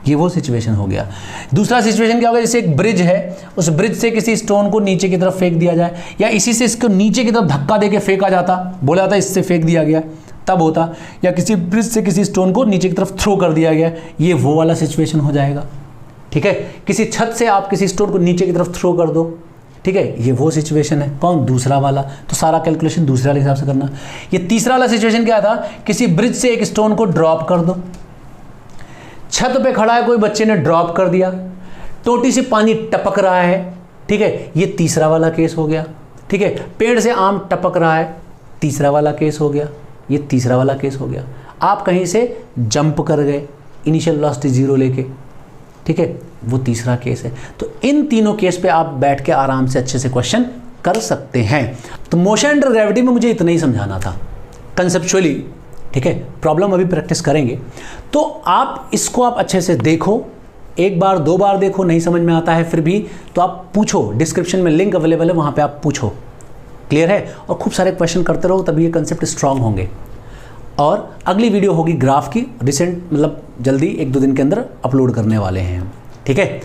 S1: ये वो सिचुएशन हो गया। दूसरा सिचुएशन क्या होगा, जैसे एक ब्रिज है, उस ब्रिज से किसी स्टोन को नीचे की तरफ फेंक दिया जाए, या इसी से इसको नीचे की तरफ धक्का देके फेंका जाता, बोला जाता इससे फेंक दिया गया तब होता, या किसी ब्रिज से किसी स्टोन को नीचे की तरफ थ्रो कर दिया गया, ये वो वाला सिचुएशन हो जाएगा, ठीक है। किसी छत से आप किसी स्टोन को नीचे की तरफ थ्रो कर दो, ठीक है, ये वो सिचुएशन है। कौन? दूसरा वाला। तो सारा कैलकुलेशन दूसरे वाले हिसाब से करना। ये तीसरा वाला सिचुएशन क्या था, किसी ब्रिज से एक स्टोन को ड्रॉप कर दो, छत पे खड़ा है कोई बच्चे ने ड्रॉप कर दिया, टोटी से पानी टपक रहा है, ठीक है, ये तीसरा वाला केस हो गया, ठीक है। पेड़ से आम टपक रहा है, तीसरा वाला केस हो गया, ये तीसरा वाला केस हो गया। आप कहीं से जंप कर गए इनिशियल वेलोसिटी 0 लेके, ठीक है, वो तीसरा केस है। तो इन तीनों केस पे आप बैठ के आराम से अच्छे से क्वेश्चन कर सकते हैं। तो मोशन अंडर ग्रेविटी में मुझे इतना ही समझाना था कंसेप्चुअली, ठीक है। प्रॉब्लम अभी प्रैक्टिस करेंगे, तो आप इसको आप अच्छे से देखो, एक बार 2 बार देखो, नहीं समझ में आता है फिर भी तो आप पूछो, डिस्क्रिप्शन में लिंक अवेलेबल है, वहाँ पे आप पूछो, क्लियर है। और खूब सारे क्वेश्चन करते रहो, तभी ये कंसेप्ट स्ट्रांग होंगे। और अगली वीडियो होगी ग्राफ की, रिसेंट मतलब जल्दी 1-2 दिन के अंदर अपलोड करने वाले हैं हम, ठीक है।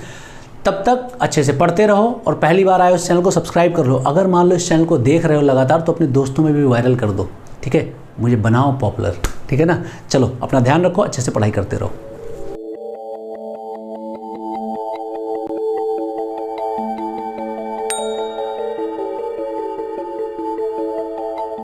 S1: तब तक अच्छे से पढ़ते रहो, और पहली बार आए उस चैनल को सब्सक्राइब कर लो। अगर मान लो इस चैनल को देख रहे हो लगातार तो अपने दोस्तों में भी वायरल कर दो, ठीक है, मुझे बनाओ पॉपुलर, ठीक है ना। चलो अपना ध्यान रखो, अच्छे से पढ़ाई करते रहो।